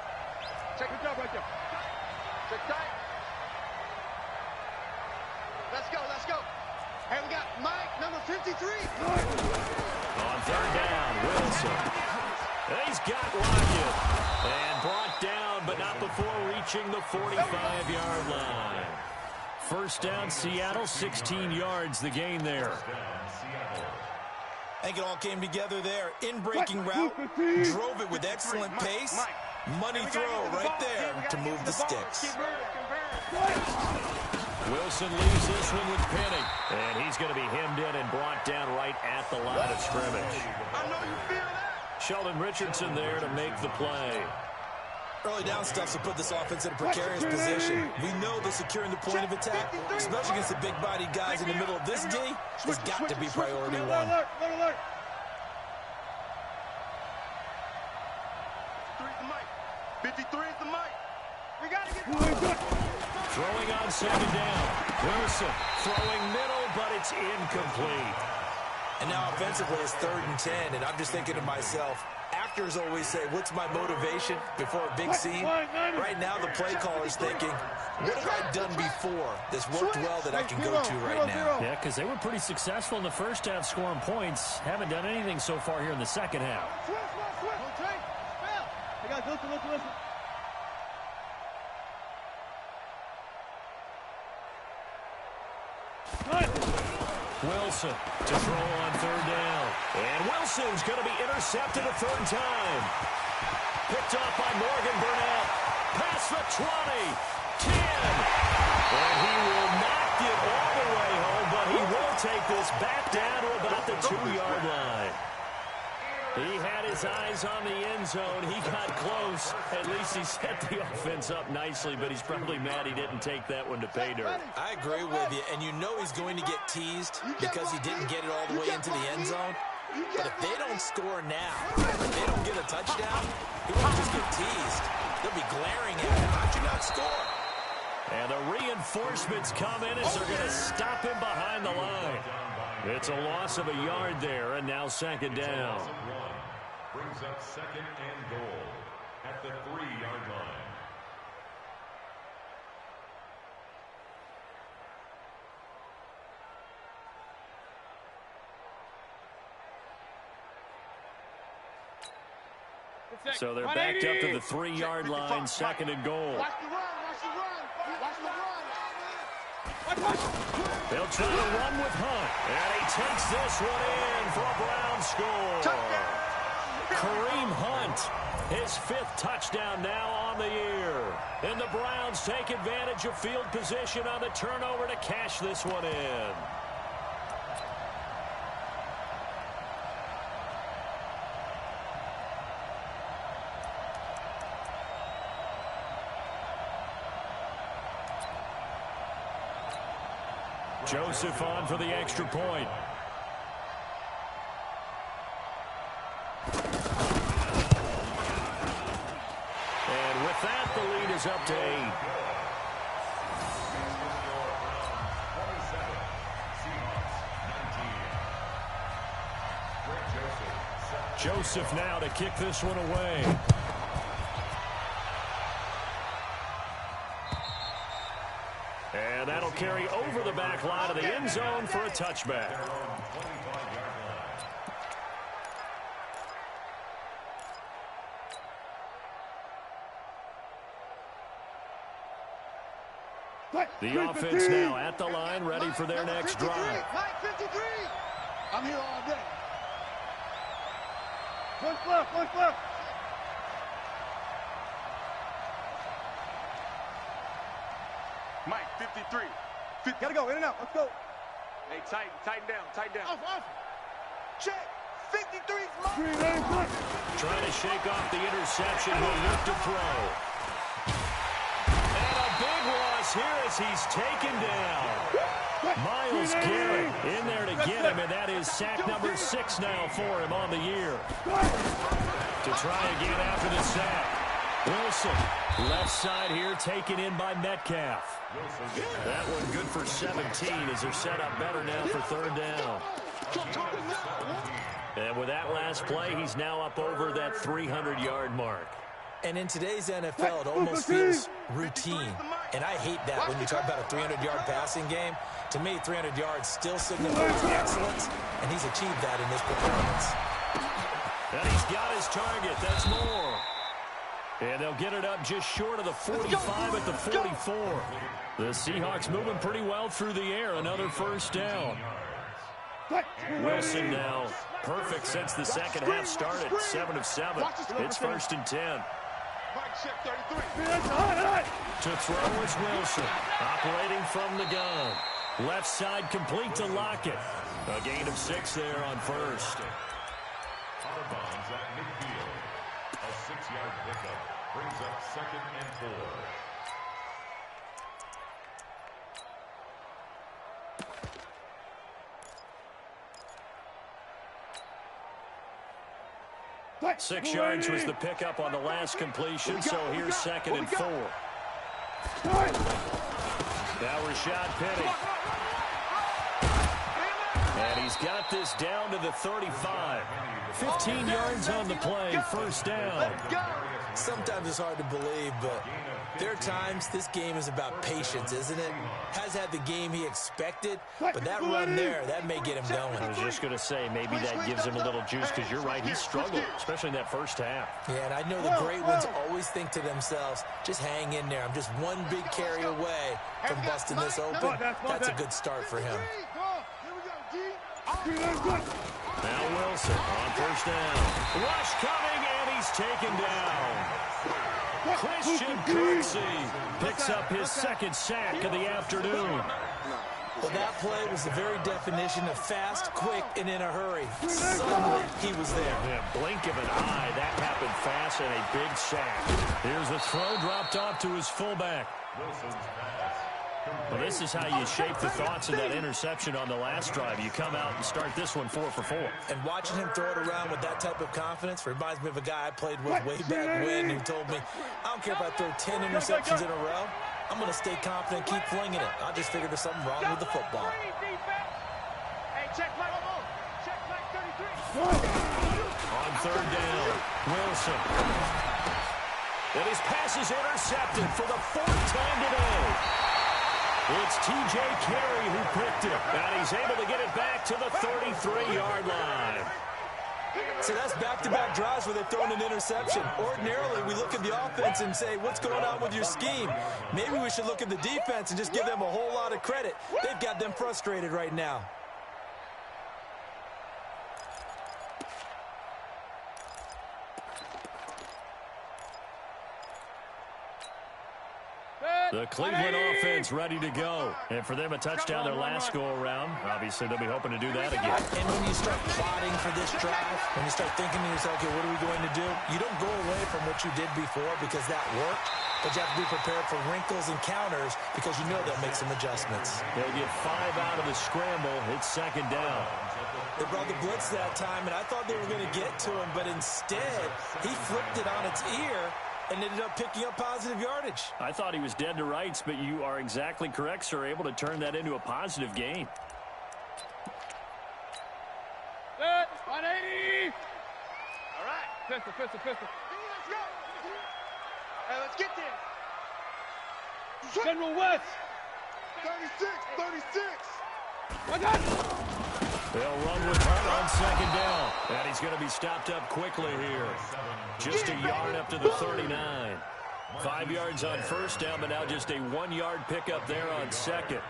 Speaker 3: Check the job right there. Check tight. Let's go, let's go. Hey, we got Mike, number 53.
Speaker 1: On 3rd down, Wilson. He's got Lockett. And brought down, but not before reaching the 45-yard line. 1st down, Seattle, 16 yards the gain there.
Speaker 5: I think it all came together there. In-breaking route, drove it with excellent pace. Money throw right there to move the sticks.
Speaker 1: Wilson leaves this one with Penny. And he's going to be hemmed in and brought down right at the line of scrimmage.
Speaker 3: I know you feel that.
Speaker 1: Sheldon Richardson there to make the play.
Speaker 5: Early down stuff to put this offense in a precarious position. We know that securing the point of attack, especially against the big-bodied guys in the middle of this D, has got to be priority 1.
Speaker 3: Alert. 53 is the mic. We got to get
Speaker 1: Throwing on 2nd down. Wilson throwing middle, but it's incomplete.
Speaker 5: And now offensively it's 3rd and 10, and I'm just thinking to myself, actors always say, what's my motivation before a big scene? Right now the play caller's thinking, what have I done before that's worked well that I can go to right now?
Speaker 1: Yeah, because they were pretty successful in the first half scoring points. Haven't done anything so far here in the second half.
Speaker 3: Hey, guys, listen.
Speaker 1: Wilson to throw on 3rd down. And Wilson's going to be intercepted a 3rd time. Picked off by Morgan Burnett. Past the 20. 10. And he will not get all the way home, but he will take this back down to about the 2-yard line. He had his eyes on the end zone. He got close. At least he set the offense up nicely, but he's probably mad he didn't take that one to pay dirt.
Speaker 5: I agree with you, and you know he's going to get teased because he didn't get it all the way into the end zone. But if they don't score now, if they don't get a touchdown, he won't just get teased. They'll be glaring at him. How'd you not score?
Speaker 1: And the reinforcements come in as they're going to stop him behind the line. It's a loss of a yard there, and now second down.
Speaker 2: Brings up second and goal at the 3-yard line.
Speaker 1: So they're backed up to the 3-yard line, second and goal.
Speaker 3: Watch the run, watch the run, watch the run.
Speaker 1: They'll try to run with Hunt. And he takes this one in for a Brown score. Kareem Hunt, his 5th touchdown now on the year. And the Browns take advantage of field position on the turnover to cash this one in. Joseph on for the extra point. And with that, the lead is up to 8. Joseph now to kick this one away. And that'll carry over the back line of the end zone for a touchback. The offense now at the line, ready for their next drive.
Speaker 3: I'm here all day. One left.
Speaker 4: Mike, 53.
Speaker 3: Gotta go, in and out, let's go.
Speaker 4: Hey, tighten down.
Speaker 3: Off. Check. 53's Mike.
Speaker 1: Trying to shake off the interception. He'll look to throw. And a big loss here as he's taken down. Myles Garrett in there to get him, and that is sack number 6 now for him on the year. To try again after the sack. Wilson, left side here, taken in by Metcalf. That one good for 17 as they're set up better now for 3rd down. And with that last play, he's now up over that 300-yard mark.
Speaker 5: And in today's NFL, it almost feels routine. And I hate that when you talk about a 300-yard passing game. To me, 300 yards still signifies excellence, and he's achieved that in this performance.
Speaker 1: And he's got his target. That's more. And they'll get it up just short of the 45 at the 44. The Seahawks moving pretty well through the air. Another first down. Wilson now perfect since the second half started. 7 of 7. It's 1st and 10. To throw is Wilson. Operating from the gun. Left side complete to Lockett. A gain of 6 there on first.
Speaker 2: Out of bounds at midfield. A 6-yard pickup brings up 2nd and 4.
Speaker 1: Six yards was the pickup on the last completion, so here's 2nd and 4. Now Rashad Penny. And he's got this down to the 35. 15 yards on the play, 1st down.
Speaker 5: Sometimes it's hard to believe, but there are times this game is about patience, isn't it? Has had the game he expected, but that run there, that may get him going.
Speaker 1: I was just going to say, maybe that gives him a little juice, because you're right, he struggled, especially in that first half.
Speaker 5: Yeah, and I know the great ones always think to themselves, just hang in there. I'm just one big carry away from busting this open. That's a good start for him.
Speaker 1: Now Wilson on 1st down. Rush coming, and he's taken down. Christian Kirksey picks up his 2nd sack of the afternoon.
Speaker 5: Well, that play was the very definition of fast, quick, and in a hurry. Suddenly, he was there.
Speaker 1: Yeah, blink of an eye, that happened fast, and a big sack. Here's the throw dropped off to his fullback. Well, this is how you shape the thoughts of that interception on the last drive. You come out and start this one 4 for 4.
Speaker 5: And watching him throw it around with that type of confidence reminds me of a guy I played with way back when who told me, I don't care if I throw 10 interceptions in a row. I'm going to stay confident, keep flinging it. I just figured there's something wrong with the football.
Speaker 3: Hey, check Mike. Check Mike 33.
Speaker 1: On third down, Wilson. And his pass is intercepted for the fourth time today. It's T.J. Carey who picked it, and he's able to get it back to the 33-yard line.
Speaker 5: So that's back-to-back drives where they've thrown an interception. Ordinarily, we look at the offense and say, what's going on with your scheme? Maybe we should look at the defense and just give them a whole lot of credit. They've got them frustrated right now.
Speaker 1: The Cleveland offense ready to go. And for them, a touchdown their last go-around. Obviously, they'll be hoping to do that again.
Speaker 5: And when you start plotting for this drive, when you start thinking to yourself, okay, what are we going to do? You don't go away from what you did before because that worked, but you have to be prepared for wrinkles and counters because you know they'll make some adjustments.
Speaker 1: They'll get 5 out of the scramble. It's second down.
Speaker 5: They brought the blitz that time, and I thought they were going to get to him, but instead, he flipped it on its ear and ended up picking up positive yardage.
Speaker 1: I thought he was dead to rights, but you are exactly correct, sir. Able to turn that into a positive gain.
Speaker 3: Good. 180. All right. Pistol. Let's go. Hey, let's get this. General West. 36. I got it.
Speaker 1: They'll run with Hunt on second down. And he's going to be stopped up quickly here. Just a yard up to the 39. 5 yards on first down, but now just a 1-yard pickup there on second.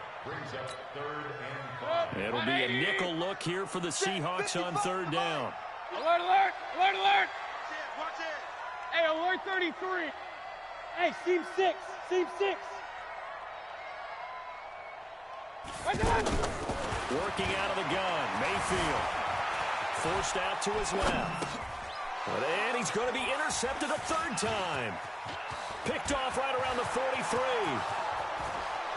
Speaker 1: It'll be a nickel look here for the Seahawks on third down.
Speaker 3: Alert. Watch it. Hey, alert 33. Hey, seam 6. Right on.
Speaker 1: Working out of the gun, Mayfield. Forced out to his left. And he's going to be intercepted a third time. Picked off right around the 43.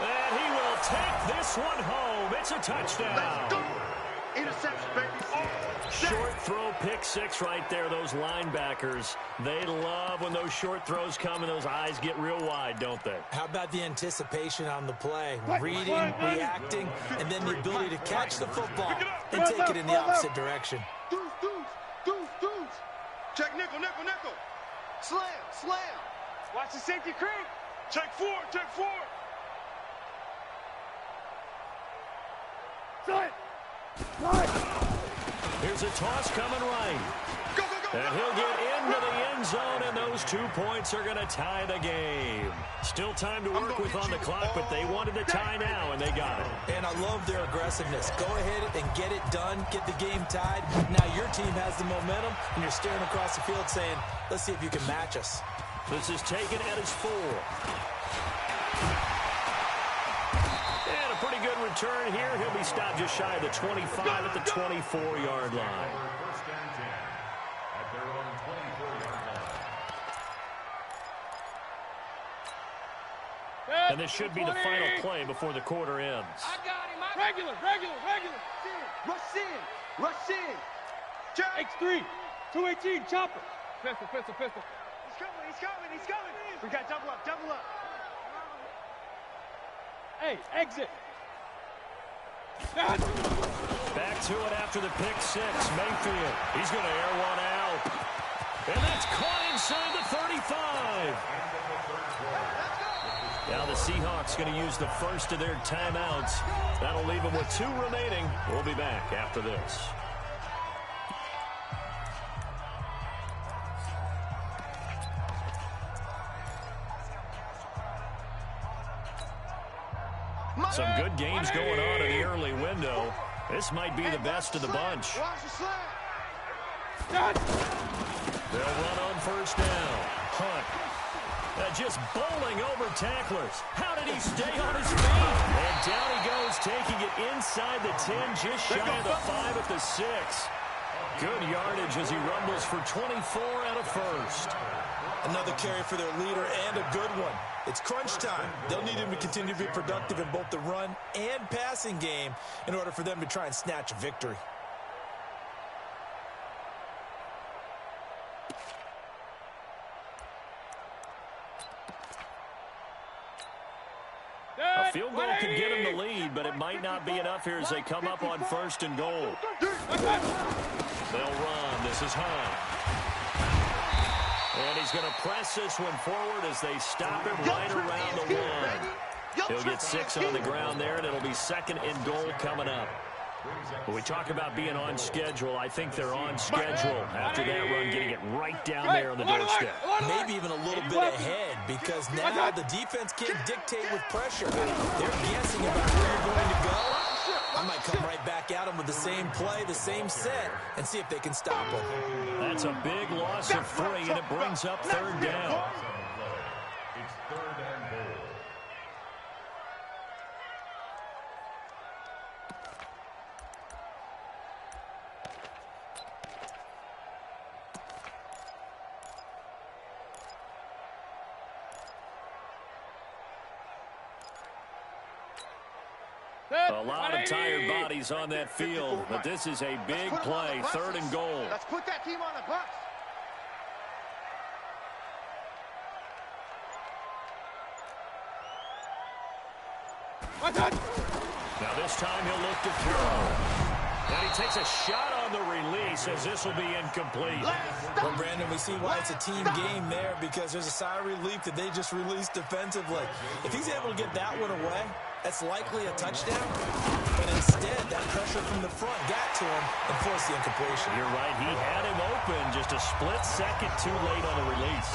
Speaker 1: And he will take this one home. It's a touchdown.
Speaker 3: Let's go. Interception, baby.
Speaker 1: Short throw, pick six right there. Those linebackers, they love when those short throws come and those eyes get real wide, don't they?
Speaker 5: How about the anticipation on the play? Reading, reacting, and then the ability to catch the football and take it in the opposite direction.
Speaker 3: Deuce. Check nickel. Slam. Watch the safety creep. Check four.
Speaker 1: Here's a toss coming right.
Speaker 3: Go.
Speaker 1: And he'll get into the end zone, and those 2 points are going to tie the game. Still time to work with on the clock, but they wanted a tie now, and they got it.
Speaker 5: And I love their aggressiveness. Go ahead and get it done, get the game tied. Now your team has the momentum, and you're staring across the field saying, let's see if you can match us.
Speaker 1: This is taken at his 4. And a pretty good return here. He'll be stopped just shy of the 25 at the 24-yard line.
Speaker 2: First and 10 at their own 24-yard line.
Speaker 1: And this should be the final play before the quarter ends.
Speaker 3: I got him. Regular. Rush in. X3. 218. Chopper. Pistol. He's coming. We got double up. Hey, exit.
Speaker 1: Back to it after the pick six. Mayfield. He's going to air one out. And that's caught inside the 35. Now the Seahawks going to use the first of their timeouts. That'll leave them with 2 remaining. We'll be back after this. Some good games going on in the early window. This might be the best of the bunch. They'll run on first down. Hunt. Just bowling over tacklers. How did he stay on his feet? And down he goes, taking it inside the 10, just shy of the 5 at the 6. Good yardage as he rumbles for 24 out of first.
Speaker 5: Another carry for their leader and a good one. It's crunch time. They'll need him to continue to be productive in both the run and passing game in order for them to try and snatch a victory.
Speaker 1: Field goal could get him the lead, but it might not be enough here as they come up on 1st and goal. They'll run. This is Hunt. And he's going to press this one forward as they stop him right around the 1. He'll get 6 on the ground there, and it'll be 2nd and goal coming up. When we talk about being on schedule, I think they're on schedule after that run, getting it right down there on the doorstep.
Speaker 5: Maybe even a little bit ahead, because now the defense can't dictate with pressure. They're guessing about where you're going to go. I might come right back at them with the same play, the same set, and see if they can stop them.
Speaker 1: That's a big loss of 3, and it brings up 3rd down.
Speaker 2: It's 3rd and goal.
Speaker 1: A lot of tired bodies on that field, but this is a big play, 3rd and goal.
Speaker 3: Let's put that team on the bus.
Speaker 1: Now this time he'll look to throw. And he takes a shot on the release as this will be incomplete.
Speaker 5: Well, Brandon, we see why it's a team game there, because there's a sigh of relief that they just released defensively. If he's able to get that one away, that's likely a touchdown. But instead, that pressure from the front got to him and forced the incompletion.
Speaker 1: You're right. He had him open just a split second too late on the release.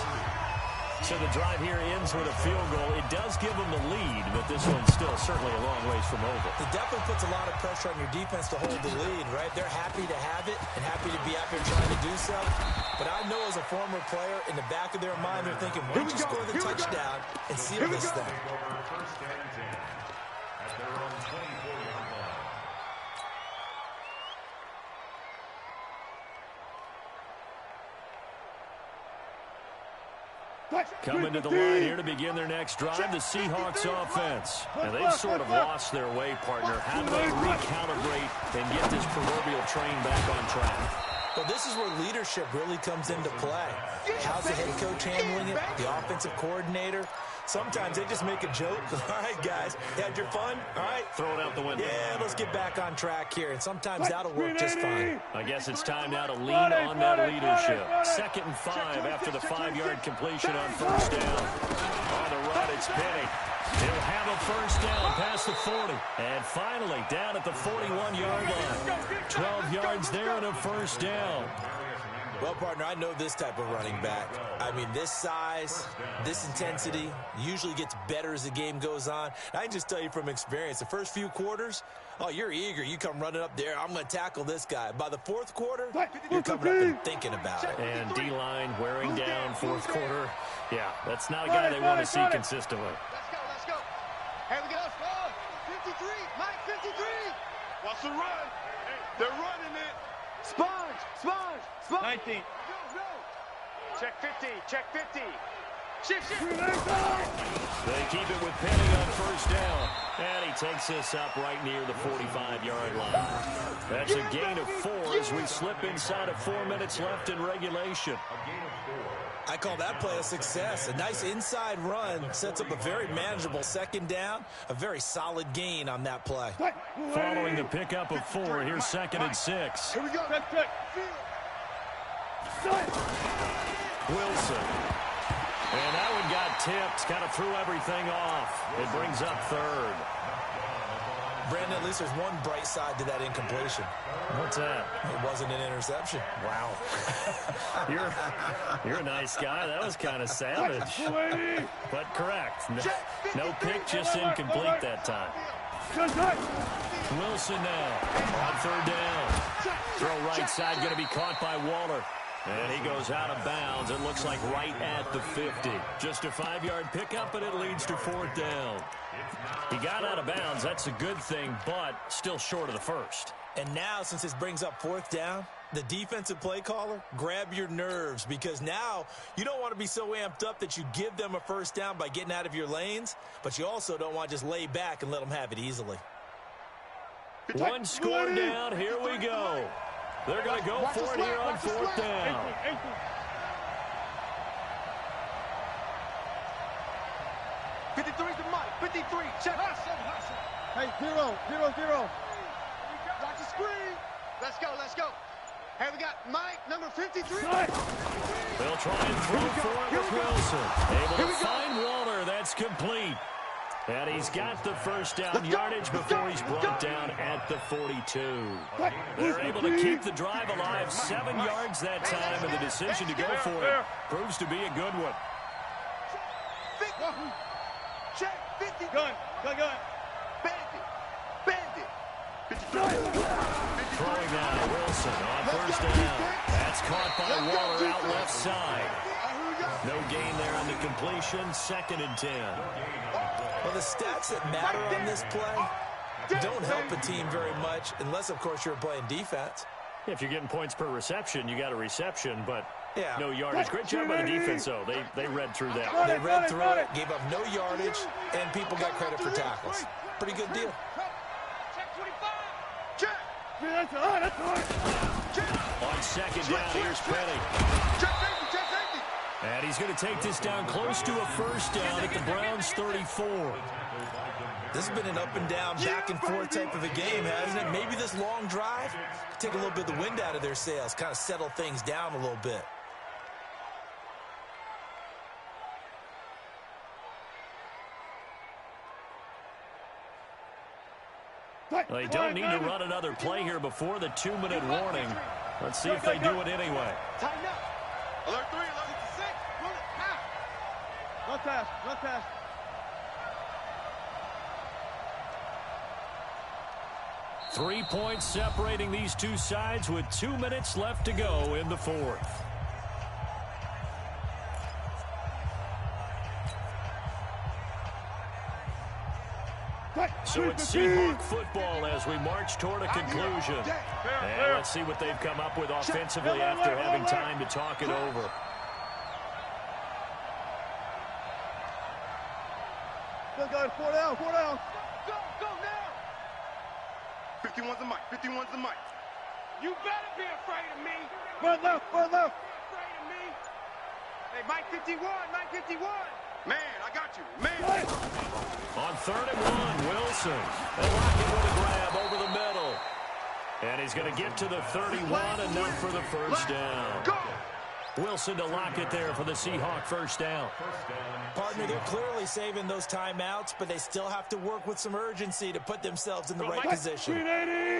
Speaker 1: So the drive here ends with a field goal. It does give them the lead, but this one's still certainly a long ways from over.
Speaker 5: It definitely puts a lot of pressure on your defense to hold the lead, right? They're happy to have it and happy to be out there trying to do so. But I know as a former player, in the back of their mind, they're thinking, why don't you score the touchdown and seal this thing?
Speaker 2: First and 10 at their own 24-yard line.
Speaker 1: Coming to the line here to begin their next drive, the Seahawks offense. And they've sort of lost their way, partner. How do they recalibrate and get this proverbial train back on track?
Speaker 5: Well, this is where leadership really comes into play. How's the head coach handling it? The offensive coordinator? Sometimes they just make a joke. All right, guys, you had your fun? All right.
Speaker 1: Throw it out the window.
Speaker 5: Yeah, let's get back on track here. And sometimes that'll work just fine.
Speaker 1: I guess it's time now to lean on that leadership. 2nd and 5 after the 5-yard completion on 1st down. On the run, it's Penny. He'll have a 1st down past the 40. And finally, down at the 41-yard line. 12 yards there and a 1st down.
Speaker 5: Well, partner, I know this type of running back. I mean, this size, this intensity usually gets better as the game goes on. I can just tell you from experience, the first few quarters, oh, you're eager. You come running up there. I'm going to tackle this guy. By the 4th quarter, you're coming up and thinking about it.
Speaker 1: And D-line wearing down 4th quarter. Yeah, that's not a guy they want to see consistently.
Speaker 3: Let's go. Here we go. 53. Mike, 53.
Speaker 4: What's the run? They're running it.
Speaker 3: Sponge.
Speaker 4: 19.
Speaker 3: Go.
Speaker 4: Check 50. Check 50.
Speaker 3: Shift.
Speaker 1: They keep it with Penny on 1st down. And he takes this up right near the 45-yard line. That's a gain of 4 as we slip inside of 4 minutes left in regulation.
Speaker 2: A gain of 4.
Speaker 5: I call that play a success. A nice inside run sets up a very manageable 2nd down. A very solid gain on that play.
Speaker 1: Following the pickup of 4, here's 2nd and 6.
Speaker 3: Here we go.
Speaker 1: Wilson. And that one got tipped, kind of threw everything off. It brings up 3rd.
Speaker 5: Brandon, at least there's one bright side to that incompletion.
Speaker 1: What's that?
Speaker 5: It wasn't an interception.
Speaker 1: Wow. You're a nice guy. That was kind of savage. But correct. No pick, just incomplete that time. Wilson now on 3rd down. Throw right side, going to be caught by Waller. And he goes out of bounds. It looks like right at the 50. Just a 5-yard pickup, but it leads to 4th down. He got out of bounds. That's a good thing, but still short of the 1st.
Speaker 5: And now, since this brings up 4th down, the defensive play caller, grab your nerves, because now you don't want to be so amped up that you give them a 1st down by getting out of your lanes, but you also don't want to just lay back and let them have it easily.
Speaker 1: One score down. Here we go. They're going to go for it here on 4th down.
Speaker 3: 53's the mic. 53. Check.
Speaker 6: Hey, 0, 0, 0.
Speaker 3: Watch the screen. Let's go, let's go. Hey, we got Mike, number 53.
Speaker 1: They'll try and throw for it with Wilson. Able to find Waller. That's complete. And he's got the first down yardage before he's brought down at the 42. They're able to keep the drive alive. 7 yards that time, and the decision to go for it proves to be a good one.
Speaker 3: Check, 50.
Speaker 6: Gun.
Speaker 3: Bandit. 53.
Speaker 1: Throwing now, Wilson on first down. That's caught by Waller out left side. No gain there on the completion. 2nd and 10.
Speaker 5: Well, the stats that matter on this play don't help a team very much, unless, of course, you're playing defense.
Speaker 1: If you're getting points per reception, you got a reception, but
Speaker 5: yeah,
Speaker 1: no yardage. Great job by the defense, though. They read through that.
Speaker 5: They read through it, gave up no yardage, and people got credit for tackles. Pretty good deal.
Speaker 6: That's all right.
Speaker 1: On 2nd down, here's Petty.
Speaker 3: Check safety.
Speaker 1: And he's going to take this down close to a first down at the Browns' 34.
Speaker 5: This has been an up and down, back and forth type of a game, hasn't it? Maybe this long drive take a little bit of the wind out of their sails, kind of settle things down a little bit.
Speaker 1: They don't need to run another play here before the 2-minute warning. Let's see if they do it anyway.
Speaker 3: Tighten up. Alert 3, alert 6. Pull it out.
Speaker 6: Run pass.
Speaker 1: 3 points separating these two sides with 2 minutes left to go in the 4th. So it's Seahawk football as we march toward a conclusion. And let's see what they've come up with offensively after having time to talk it over.
Speaker 6: Still got 4 down.
Speaker 3: Go now. 51's the mic. You better be afraid of me.
Speaker 6: Run left.
Speaker 3: Afraid of me. Hey, Mike 51. Man, I got you. Man.
Speaker 1: On 3rd and 1, Wilson. And Lockett with a grab over the middle. And he's going to get to the 31, enough for the first down.
Speaker 3: Go.
Speaker 1: Wilson to Lockett there for the Seahawk first down.
Speaker 5: Partner, they're clearly saving those timeouts, but they still have to work with some urgency to put themselves in the right position.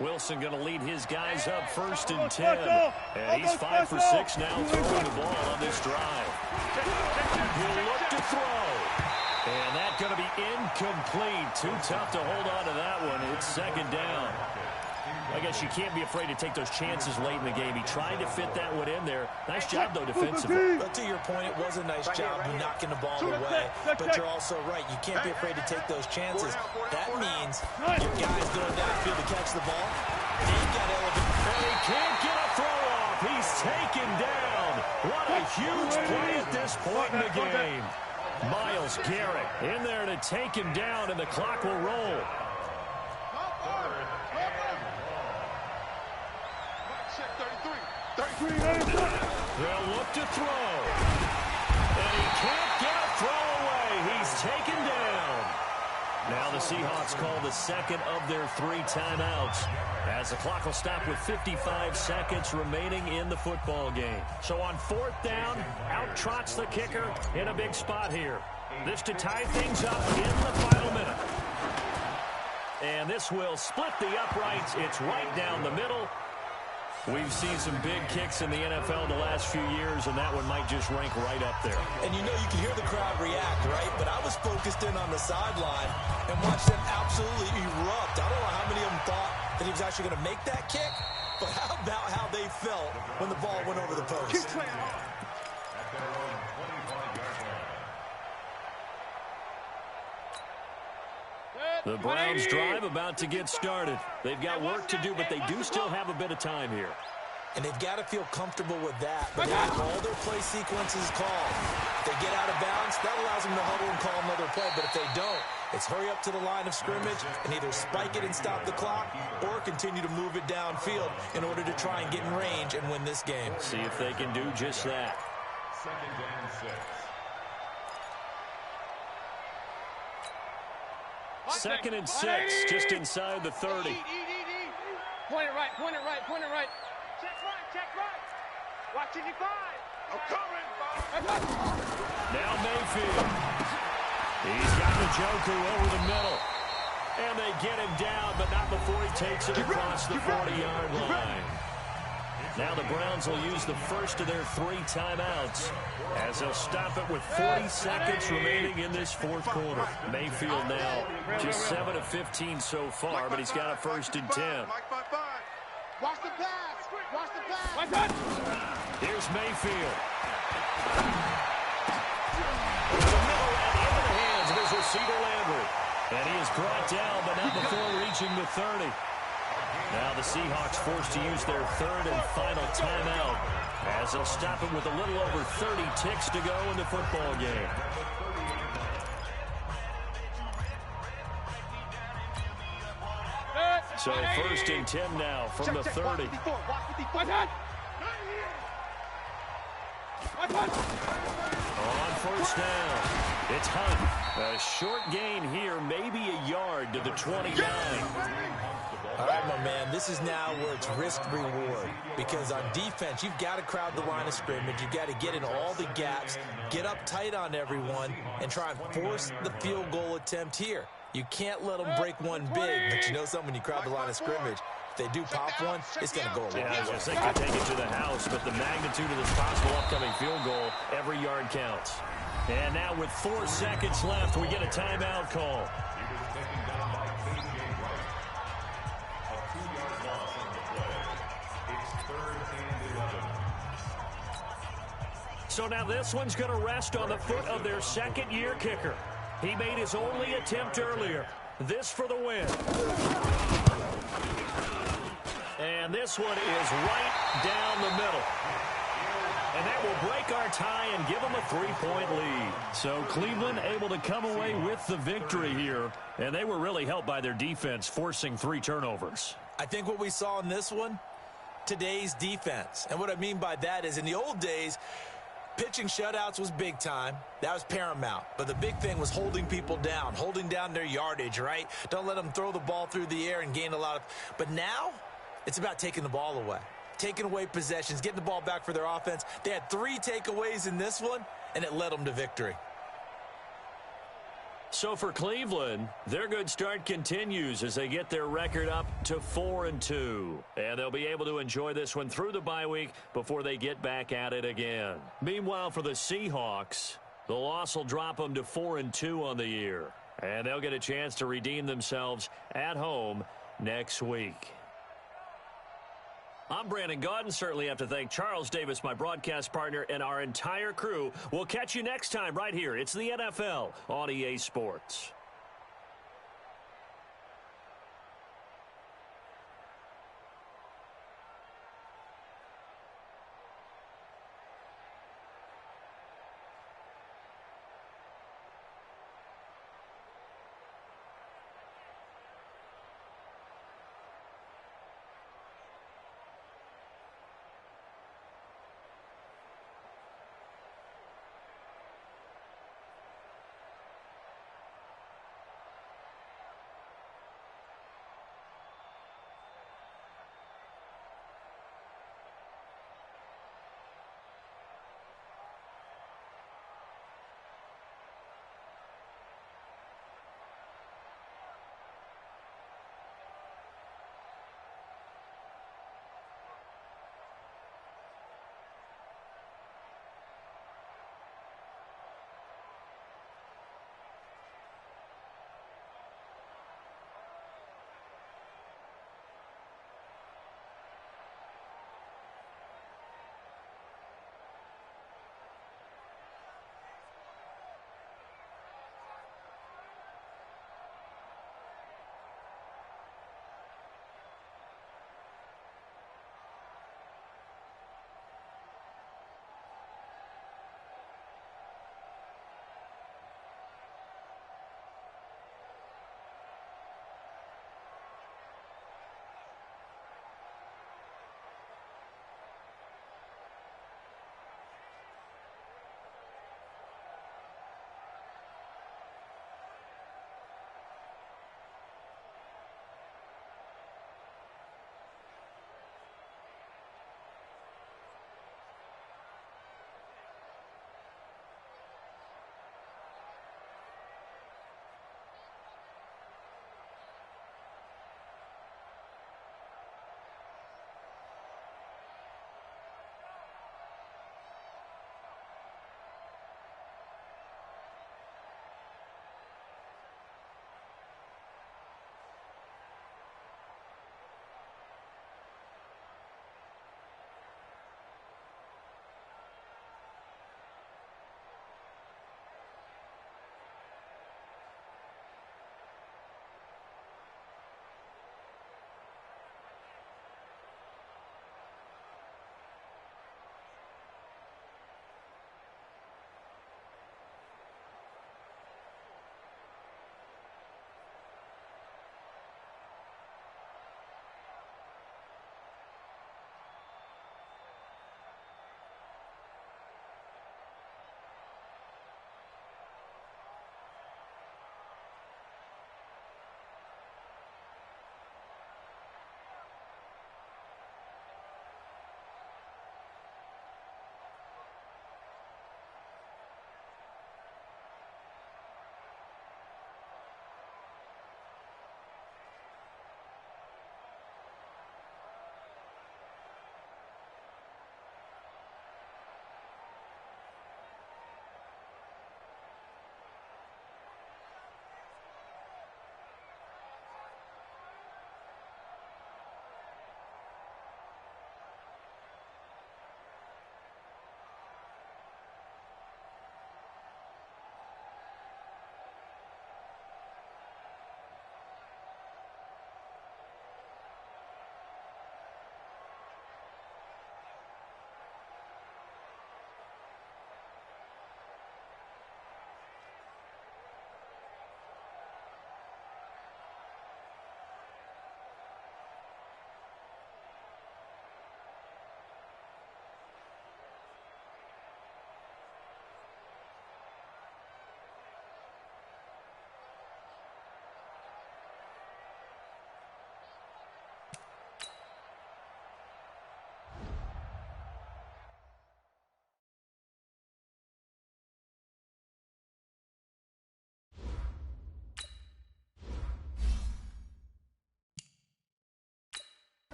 Speaker 1: Wilson going to lead his guys up 1st and 10. And he's 5 for 6 now throwing the ball on this drive. He'll look to throw. And that's going to be incomplete. Too tough to hold on to that one. It's 2nd down. I guess you can't be afraid to take those chances late in the game. He tried to fit that one in there. Nice job, though, defensively.
Speaker 5: But to your point, it was a nice job knocking the ball away. But you're also right. You can't be afraid to take those chances. That means your guys going downfield to catch the ball. They've got elevated.
Speaker 1: And he can't get a throw off. He's taken down. What a huge play at this point in the game. Myles Garrett in there to take him down, and the clock will roll. They'll look to throw. And he can't get a throw away. He's taken down. Now the Seahawks call the 2nd of their 3 timeouts, as the clock will stop with 55 seconds remaining in the football game. So on 4th down, out trots the kicker in a big spot here. This to tie things up in the final minute. And this will split the uprights. It's right down the middle. We've seen some big kicks in the NFL the last few years, and that one might just rank right up there.
Speaker 5: And you know, you can hear the crowd react, right? But I was focused in on the sideline and watched them absolutely erupt. I don't know how many of them thought that he was actually going to make that kick, but how about how they felt when the ball went over the post?
Speaker 1: The Browns drive about to get started. They've got work to do, but they do still have a bit of time here.
Speaker 5: And they've got to feel comfortable with that. But they have all their play sequences called. If they get out of bounds, that allows them to huddle and call another play. But if they don't, it's hurry up to the line of scrimmage and either spike it and stop the clock or continue to move it downfield in order to try and get in range and win this game.
Speaker 1: See if they can do just that.
Speaker 2: 2nd and 6.
Speaker 1: 2nd and 6, just inside the 30.
Speaker 3: Point it right, point it right, point it right. Check right. Watch 55. I'm coming.
Speaker 1: Now Mayfield. He's got Njoku over the middle. And they get him down, but not before he takes it across the 40-yard line. Now the Browns will use the first of their 3 timeouts as they'll stop it with 40 seconds remaining in this 4th quarter. Mayfield now just 7 of 15 so far, but he's got a 1st and 10.
Speaker 3: Watch the pass. Watch the pass.
Speaker 1: Here's Mayfield. Over the middle and into the hands of his receiver Landry. And he is brought down, but not before reaching the 30. Now the Seahawks forced to use their 3rd and final timeout as they'll stop it with a little over 30 ticks to go in the football game. So 1st and 10 now from the 30. On 1st down, it's Hunt. A short gain here, maybe a yard to the 29.
Speaker 5: All right, my man, this is now where it's risk-reward. Because on defense, you've got to crowd the line of scrimmage. You've got to get in all the gaps, get up tight on everyone, and try and force the field goal attempt here. You can't let them break one big, but you know something, when you crowd the line of scrimmage, if they do pop one, it's going to go away.
Speaker 1: Yeah, I was going to say, could take it to the house, but the magnitude of this possible upcoming field goal, every yard counts. And now with 4 seconds left, we get a timeout call.
Speaker 2: He was taken down by KJ Wright. A 2-yard loss on the play. It's 3rd and 11.
Speaker 1: So now this one's going to rest on the foot of their 2nd-year kicker. He made his only attempt earlier. This for the win. And this one is right down the middle. And that will break our tie and give them a 3-point lead. So Cleveland able to come away with the victory here. And they were really helped by their defense, forcing 3 turnovers.
Speaker 5: I think what we saw in this one, today's defense. And what I mean by that is in the old days, pitching shutouts was big time. That was paramount. But the big thing was holding people down, holding down their yardage, right? Don't let them throw the ball through the air and gain a lot of... But now, it's about taking the ball away. Taking away possessions, getting the ball back for their offense. They had 3 takeaways in this one, and it led them to victory.
Speaker 1: So for Cleveland, their good start continues as they get their record up to 4-2. And they'll be able to enjoy this one through the bye week before they get back at it again. Meanwhile, for the Seahawks, the loss will drop them to 4-2 on the year. And they'll get a chance to redeem themselves at home next week. I'm Brandon Gaudin. Certainly have to thank Charles Davis, my broadcast partner, and our entire crew. We'll catch you next time right here. It's the NFL on EA Sports.